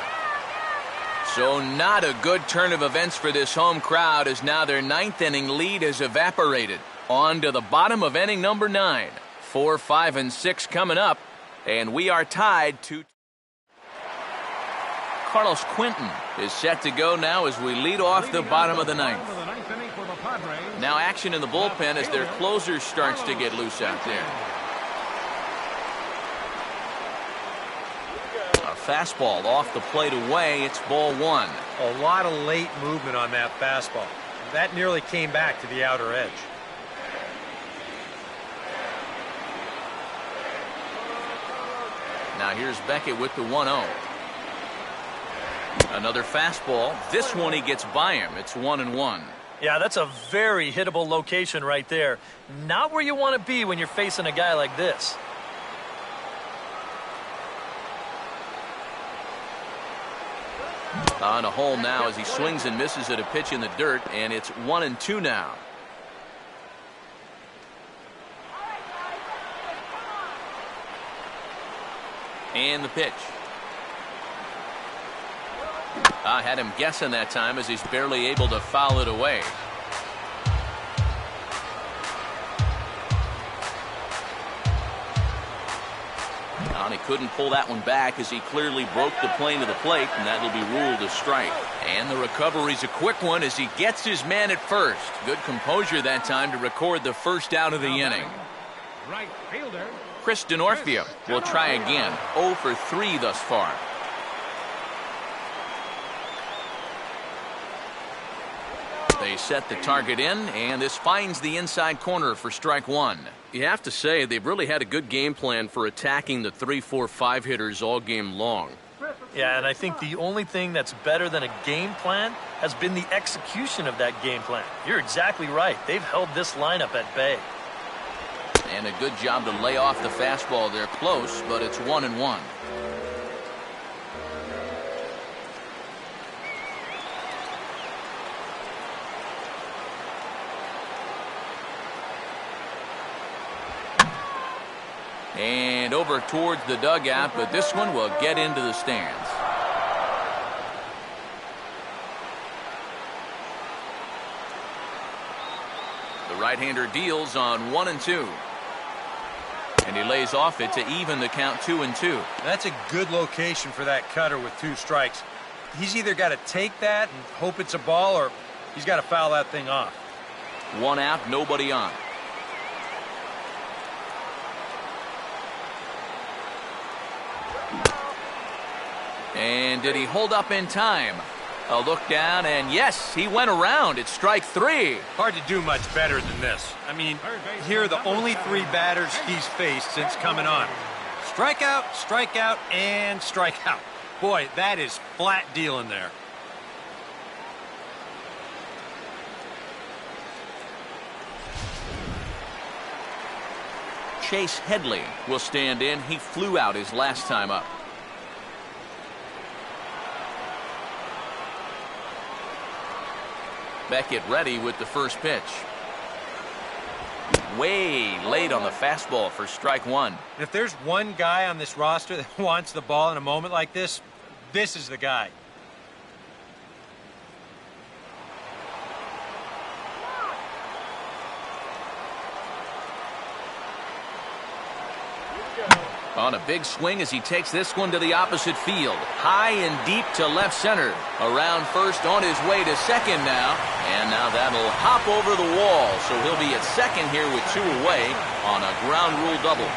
Speaker 1: So not a good turn of events for this home crowd as now their 9th inning lead has evaporated. On to the bottom of inning number 9. 4, 5, and 6 coming up. And we are tied to... Carlos Quentin is set to go now as we lead off the bottom of the 9th. Now action in the bullpen as their closer starts to get loose out there. Fastball off the plate away. It's ball 1.
Speaker 4: A lot of late movement on that fastball. That nearly came back to the outer edge.
Speaker 1: Now here's Beckett with the 1-0. Another fastball. This one he gets by him. It's 1-1.
Speaker 2: Yeah, that's a very hittable location right there. Not where you want to be when you're facing a guy like this.
Speaker 1: On a hole now as he swings and misses at a pitch in the dirt, and it's 1-2 now. And the pitch. I had him guessing that time as he's barely able to foul it away. And he couldn't pull that one back as he clearly broke the plane of the plate, and that'll be ruled a strike. And the recovery's a quick one as he gets his man at first. Good composure that time to record the first out of the inning.
Speaker 3: Right fielder.
Speaker 1: Chris Denorfia will try again. 0 for 3 thus far. They set the target in, and this finds the inside corner for strike 1. You have to say they've really had a good game plan for attacking the 3, 4, 5 hitters all game long.
Speaker 2: Yeah, and I think the only thing that's better than a game plan has been the execution of that game plan. You're exactly right. They've held this lineup at bay.
Speaker 1: And a good job to lay off the fastball. They're close, but it's 1-1. And over towards the dugout, but this one will get into the stands. The right-hander deals on 1-2. And he lays off it to even the count 2-2.
Speaker 4: That's a good location for that cutter with 2 strikes. He's either got to take that and hope it's a ball, or he's got to foul that thing off.
Speaker 1: 1 out, nobody on. And did he hold up in time? A look down, and yes, he went around. It's strike 3.
Speaker 4: Hard to do much better than this. I mean, here are the only 3 batters he's faced since coming on. Strikeout, strikeout, and strikeout. Boy, that is flat dealing there.
Speaker 1: Chase Headley will stand in. He flew out his last time up. Beckett ready with the first pitch. Way late on the fastball for strike one.
Speaker 4: If there's one guy on this roster that wants the ball in a moment like this, this is the guy.
Speaker 1: On a big swing as he takes this one to the opposite field. High and deep to left center. Around first, on his way to second now. And now that'll hop over the wall. So he'll be at second here with 2 away on a ground rule double.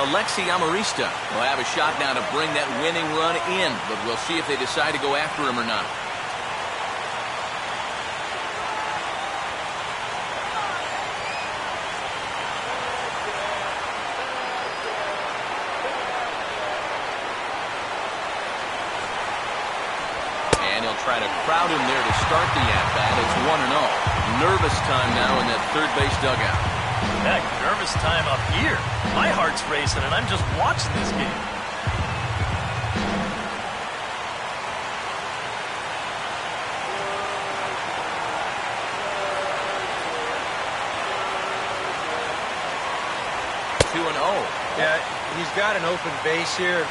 Speaker 1: Alexi Amarista will have a shot now to bring that winning run in. But we'll see if they decide to go after him or not. Try to crowd him there to start the at-bat. It's 1-0. Nervous time now in that third base dugout.
Speaker 2: Heck, nervous time up here. My heart's racing and I'm just watching this game.
Speaker 4: Yeah, he's got an open base here.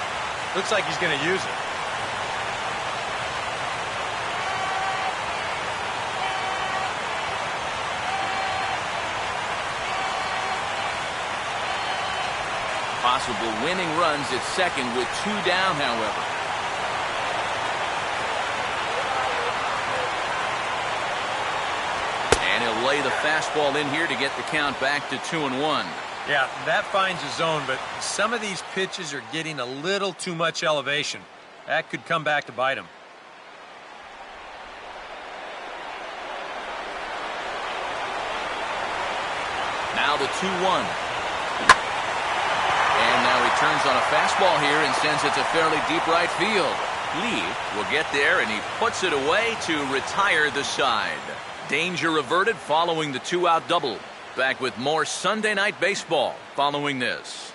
Speaker 4: Looks like he's going to use it.
Speaker 1: Possible winning runs at second with 2 down, however. And he'll lay the fastball in here to get the count back to 2-1.
Speaker 4: Yeah, that finds a zone, but some of these pitches are getting a little too much elevation. That could come back to bite him.
Speaker 1: Now the 2-1. And now he turns on a fastball here and sends it to fairly deep right field. Lee will get there, and he puts it away to retire the side. Danger averted following the 2-out double. Back with more Sunday Night Baseball following this.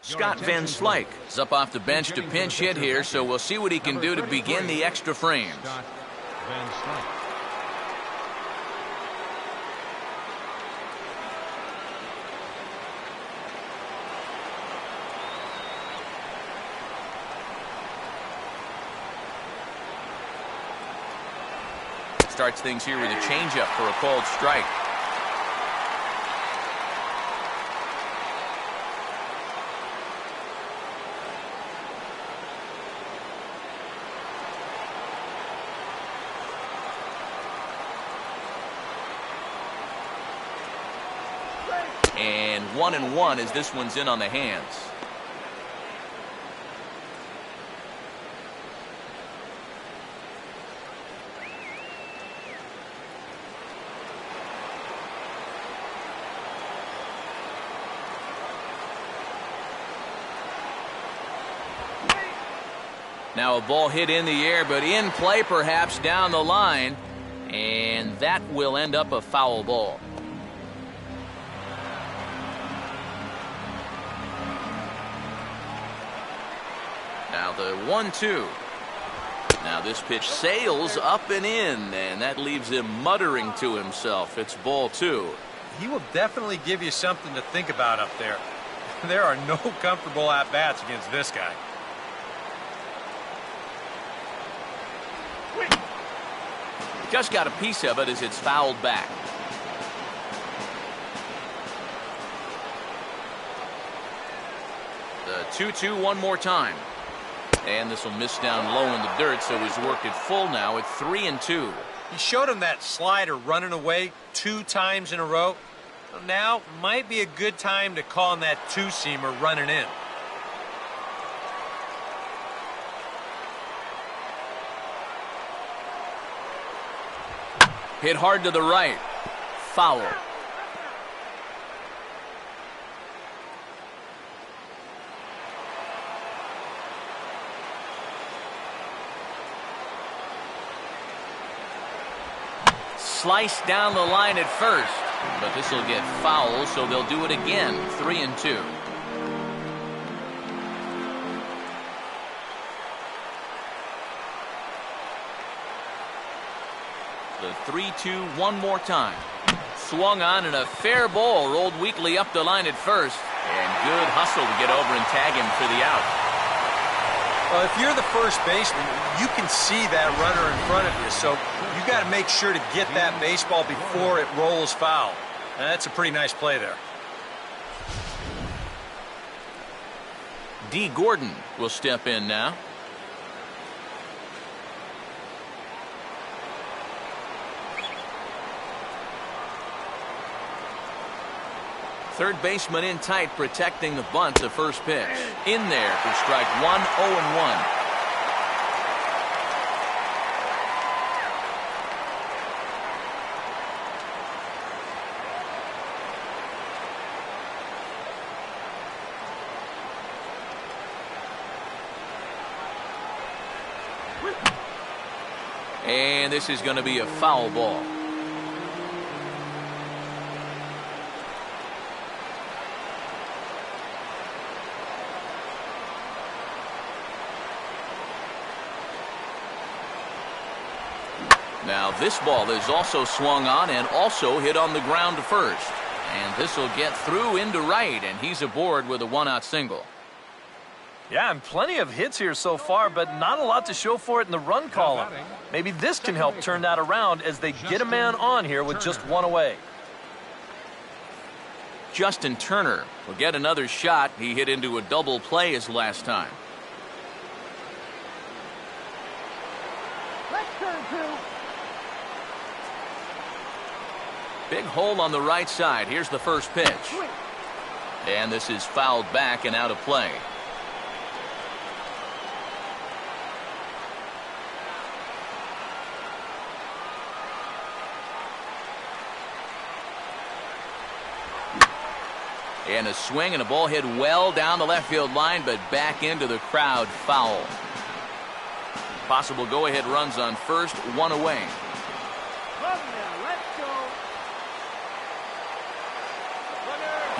Speaker 1: Scott Van Slyke is up off the bench to pinch hit here, so we'll see what he can do to begin the extra frames.
Speaker 3: Scott Van Slyke.
Speaker 1: Starts things here with a changeup for a called strike. And 1-1 as this one's in on the hands. Now a ball hit in the air, but in play perhaps down the line. And that will end up a foul ball. Now the 1-2. Now this pitch sails up and in, and that leaves him muttering to himself. It's ball 2.
Speaker 4: He will definitely give you something to think about up there. There are no comfortable at-bats against this guy.
Speaker 1: Just got a piece of it as it's fouled back. The 2-2 one more time. And this will miss down low in the dirt, so he's worked it full now at 3-2.
Speaker 4: He showed him that slider running away 2 times in a row. So now might be a good time to call him that 2-seamer running in.
Speaker 1: Hit hard to the right. Foul. sliced down the line at first. But this will get foul, so they'll do it again. 3-2. The 3-2 one more time. Swung on and a fair ball rolled weakly up the line at first. And good hustle to get over and tag him for the out.
Speaker 4: Well, if you're the first baseman, you can see that runner in front of you. So you got to make sure to get that baseball before it rolls foul. And that's a pretty nice play there.
Speaker 1: D. Gordon will step in now. Third baseman in tight, protecting the bunt. The first pitch in there for strike one. 0-1. And this is going to be a foul ball. Now this ball is also swung on and also hit on the ground to first. And this will get through into right, and he's aboard with a one-out single.
Speaker 2: Yeah, and plenty of hits here so far, but not a lot to show for it in the run column. Maybe this can help turn that around as they get a man on here with just one away.
Speaker 1: Justin Turner will get another shot. He hit into a double play his last time.
Speaker 5: Let's turn two.
Speaker 1: Big hole on the right side. Here's the first pitch. And this is fouled back and out of play. And a swing and a ball hit well down the left field line, but back into the crowd. Foul. Possible go-ahead runs on first, one away.
Speaker 5: Come now, let's go.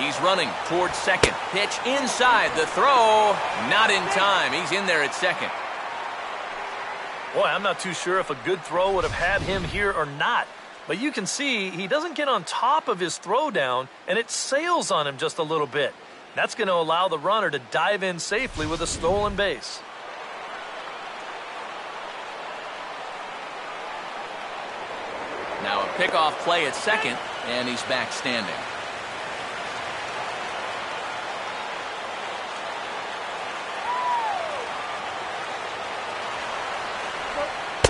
Speaker 1: He's running towards second. Pitch inside. The throw. Not in time. He's in there at second.
Speaker 2: Boy, I'm not too sure if a good throw would have had him here or not. But you can see he doesn't get on top of his throw down, and it sails on him just a little bit. That's going to allow the runner to dive in safely with a stolen base.
Speaker 1: Now a pickoff play at second, and he's back standing.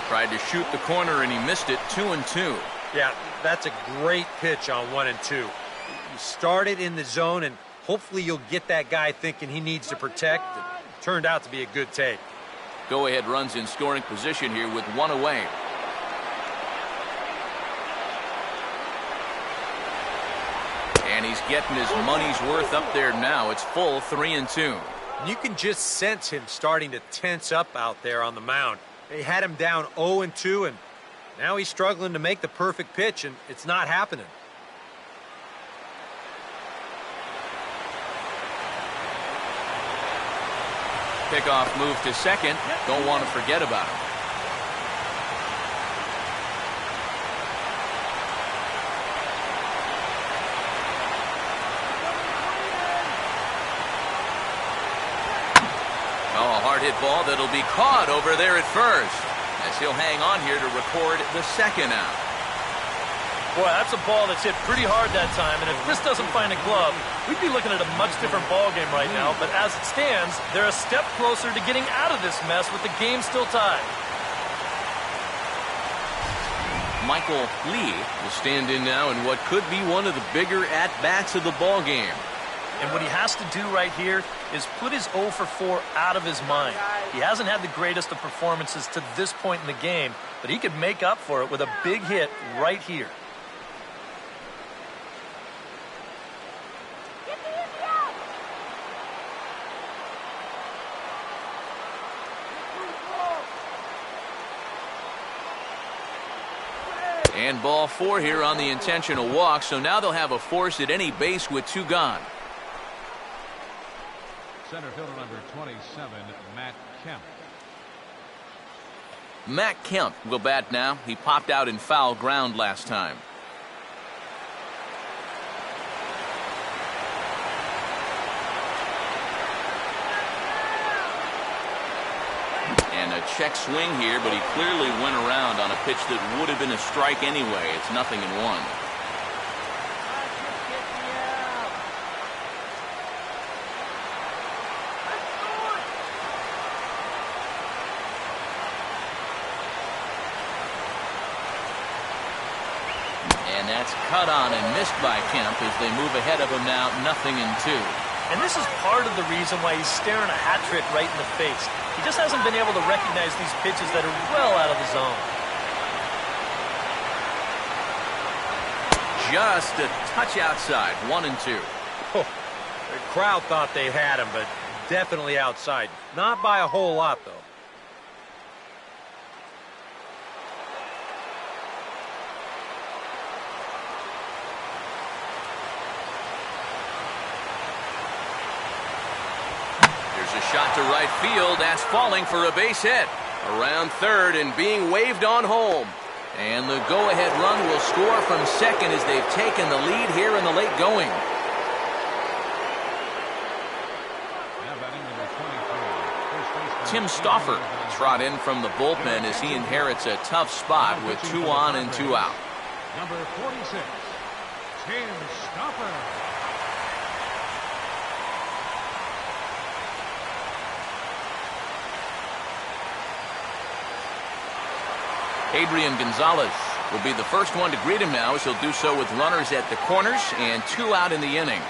Speaker 1: Tried to shoot the corner, and he missed it. 2-2.
Speaker 4: Yeah, that's a great pitch on 1 and 2. You start it in the zone, and hopefully you'll get that guy thinking he needs to protect. It turned out to be a good take.
Speaker 1: Go-ahead runs in scoring position here with one away. And he's getting his money's worth up there now. It's full 3-2.
Speaker 4: And you can just sense him starting to tense up out there on the mound. They had him down 0-2, and now he's struggling to make the perfect pitch, and it's not happening.
Speaker 1: Pickoff move to second. Don't want to forget about him. Oh, a hard hit ball that'll be caught over there at first, as he'll hang on here to record the second out.
Speaker 2: Boy, that's a ball that's hit pretty hard that time, and if this doesn't find a glove, we'd be looking at a much different ball game right now. But as it stands, they're a step closer to getting out of this mess with the game still tied.
Speaker 1: Michael Lee will stand in now in what could be one of the bigger at-bats of the ball game.
Speaker 2: And what he has to do right here is put his 0 for 4 out of his mind. He hasn't had the greatest of performances to this point in the game, but he could make up for it with a big hit right here.
Speaker 1: And ball 4 here on the intentional walk, so now they'll have a force at any base with 2 gone.
Speaker 3: Center fielder number 27, Matt Kemp.
Speaker 1: Matt Kemp will bat now. He popped out in foul ground last time. And a check swing here, but he clearly went around on a pitch that would have been a strike anyway. It's 0-1. And that's cut on and missed by Kemp as they move ahead of him now, 0-2.
Speaker 2: And this is part of the reason why he's staring a hat trick right in the face. He just hasn't been able to recognize these pitches that are well out of the zone.
Speaker 1: Just a touch outside, 1-2.
Speaker 4: Oh, the crowd thought they had him, but definitely outside. Not by a whole lot, though.
Speaker 1: A shot to right field. That's falling for a base hit. Around third and being waved on home. And the go-ahead run will score from second as they've taken the lead here in the late going. Tim Stauffer trot in from the bullpen as he inherits a tough spot with 2 on and 2 out.
Speaker 3: Number 46, Tim Stauffer.
Speaker 1: Adrian Gonzalez will be the first one to greet him now, as he'll do so with runners at the corners and 2 out in the inning.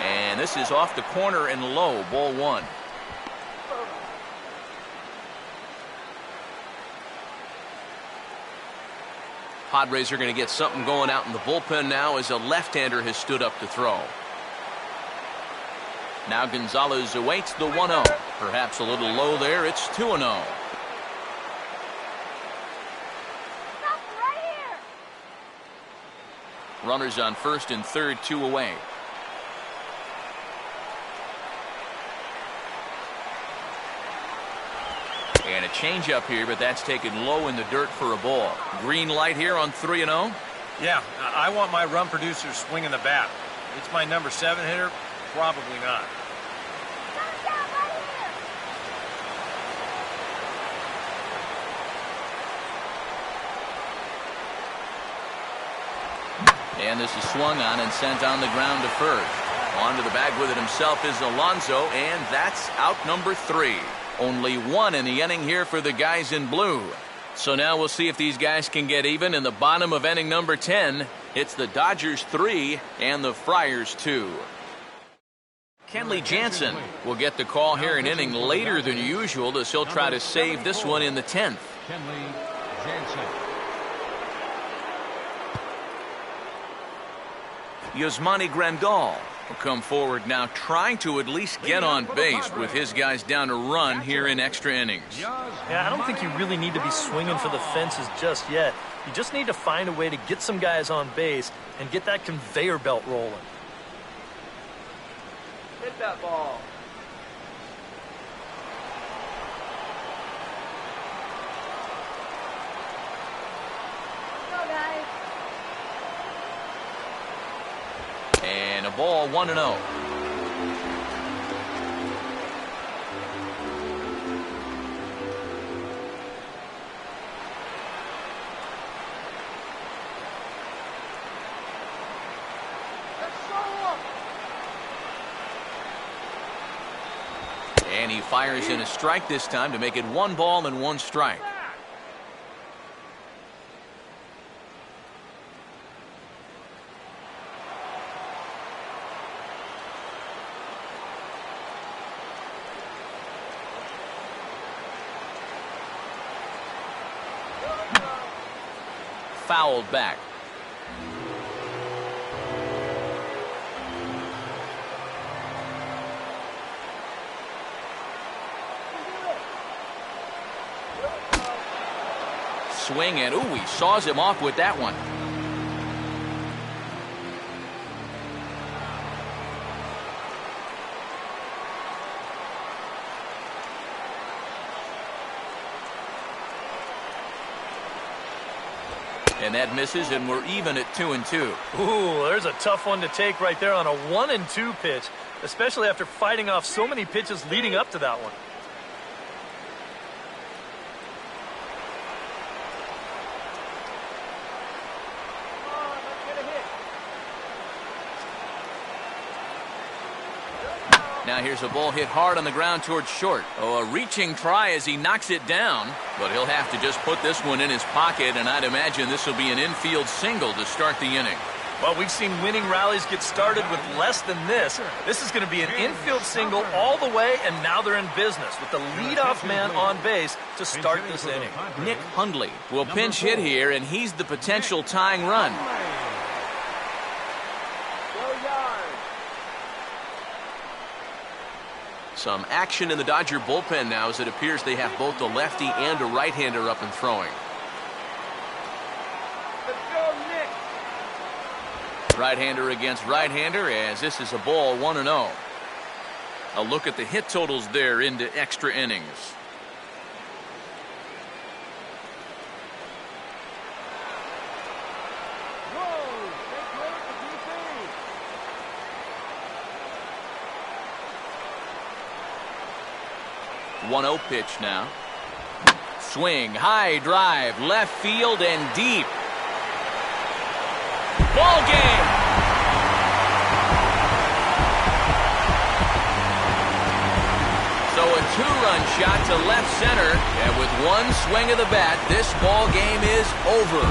Speaker 1: And this is off the corner and low, ball 1. Padres are going to get something going out in the bullpen now as a left-hander has stood up to throw. Now Gonzalez awaits the 1-0. Perhaps a little low there. It's 2-0. Runners on first and third, 2 away. And a changeup here, but that's taken low in the dirt for a ball. Green light here on 3-0.
Speaker 4: Yeah, I want my run producer swinging the bat. It's my number 7 hitter. Probably not.
Speaker 1: And this is swung on and sent on the ground to first. On to the bag with it himself is Alonso, and that's out number 3. Only 1 in the inning here for the guys in blue. So now we'll see if these guys can get even in the bottom of inning number 10. It's the Dodgers 3 and the Friars 2. Kenley Jansen will get the call here an inning later than usual, as he'll try to save this one in the 10th.
Speaker 3: Henley Jansen.
Speaker 1: Yasmani Grandal will come forward now, trying to at least get on base with his guys down to run here in extra innings.
Speaker 2: Yeah, I don't think you really need to be swinging for the fences just yet. You just need to find a way to get some guys on base and get that conveyor belt rolling.
Speaker 5: Hit that ball. Go, guys.
Speaker 1: And a ball, 1-0. And he fires in a strike this time to make it 1 ball and 1 strike. Fouled back. swing, and ooh, he saws him off with that one. And that misses, and we're even at 2-2.
Speaker 2: Ooh, there's a tough one to take right there on a 1-2 pitch, especially after fighting off so many pitches leading up to that one.
Speaker 1: Now here's a ball hit hard on the ground towards short. Oh, a reaching try as he knocks it down, but he'll have to just put this one in his pocket, and I'd imagine this will be an infield single to start the inning.
Speaker 2: Well, we've seen winning rallies get started with less than this. This is going to be an infield single all the way, and now they're in business with the leadoff man on base to start this inning.
Speaker 1: Nick Hundley will pinch hit here, and he's the potential tying run. Some action in the Dodger bullpen now, as it appears they have both a lefty and a right-hander up and throwing.
Speaker 5: Let's go, Nick.
Speaker 1: Right-hander against right-hander, as this is a ball 1-0. A look at the hit totals there into extra innings.
Speaker 5: Whoa, take clear at the DC.
Speaker 1: 1-0 pitch now. Swing, high drive, left field and deep. Ball game. So a two-run shot to left center, and with one swing of the bat, this ball game is over.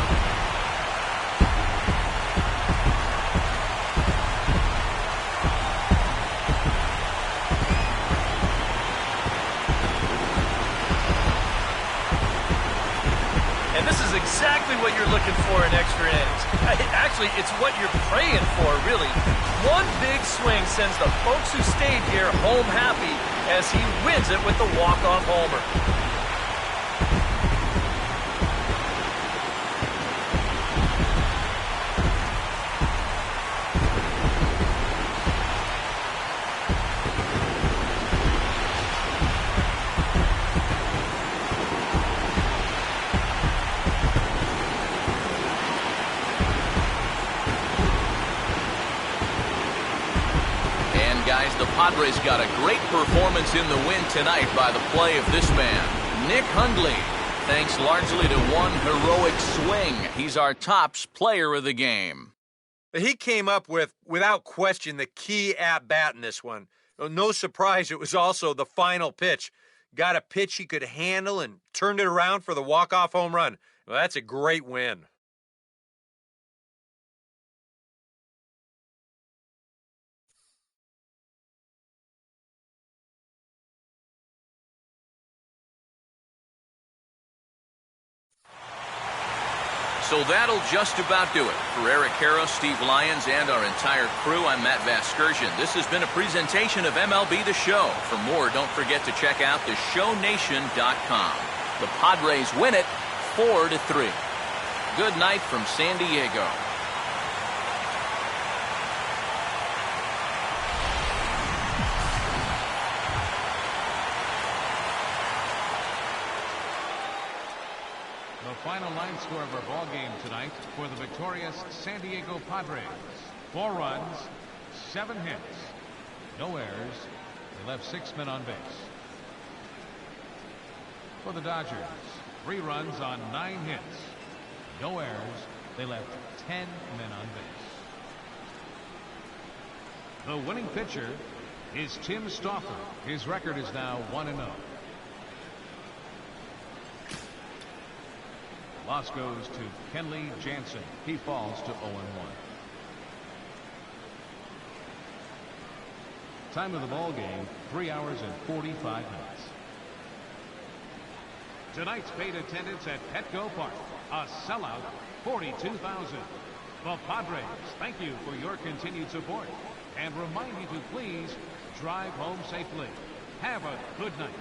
Speaker 2: Exactly what you're looking for in extra innings. Actually, it's what you're praying for, really. One big swing sends the folks who stayed here home happy as he wins it with the walk-off homer.
Speaker 1: The Padres got a great performance in the win tonight by the play of this man, Nick Hundley. Thanks largely to one heroic swing. He's our tops player of the game.
Speaker 4: He came up with, without question, the key at-bat in this one. No surprise, it was also the final pitch. Got a pitch he could handle and turned it around for the walk-off home run. Well, that's a great win.
Speaker 1: So that'll just about do it. For Eric Harrow, Steve Lyons, and our entire crew, I'm Matt Vasgersian. This has been a presentation of MLB The Show. For more, don't forget to check out theshownation.com. The Padres win it 4-3. Good night from San Diego.
Speaker 3: The final line score of our ball game tonight for the victorious San Diego Padres: 4 runs, 7 hits, no errors. They left 6 men on base. For the Dodgers, 3 runs on 9 hits, no errors. They left 10 men on base. The winning pitcher is Tim Stauffer. His record is now 1-0. Loss goes to Kenley Jansen. He falls to 0-1. Time of the ball game, 3 hours and 45 minutes. Tonight's paid attendance at Petco Park, a sellout, 42,000. The Padres thank you for your continued support and remind you to please drive home safely. Have a good night.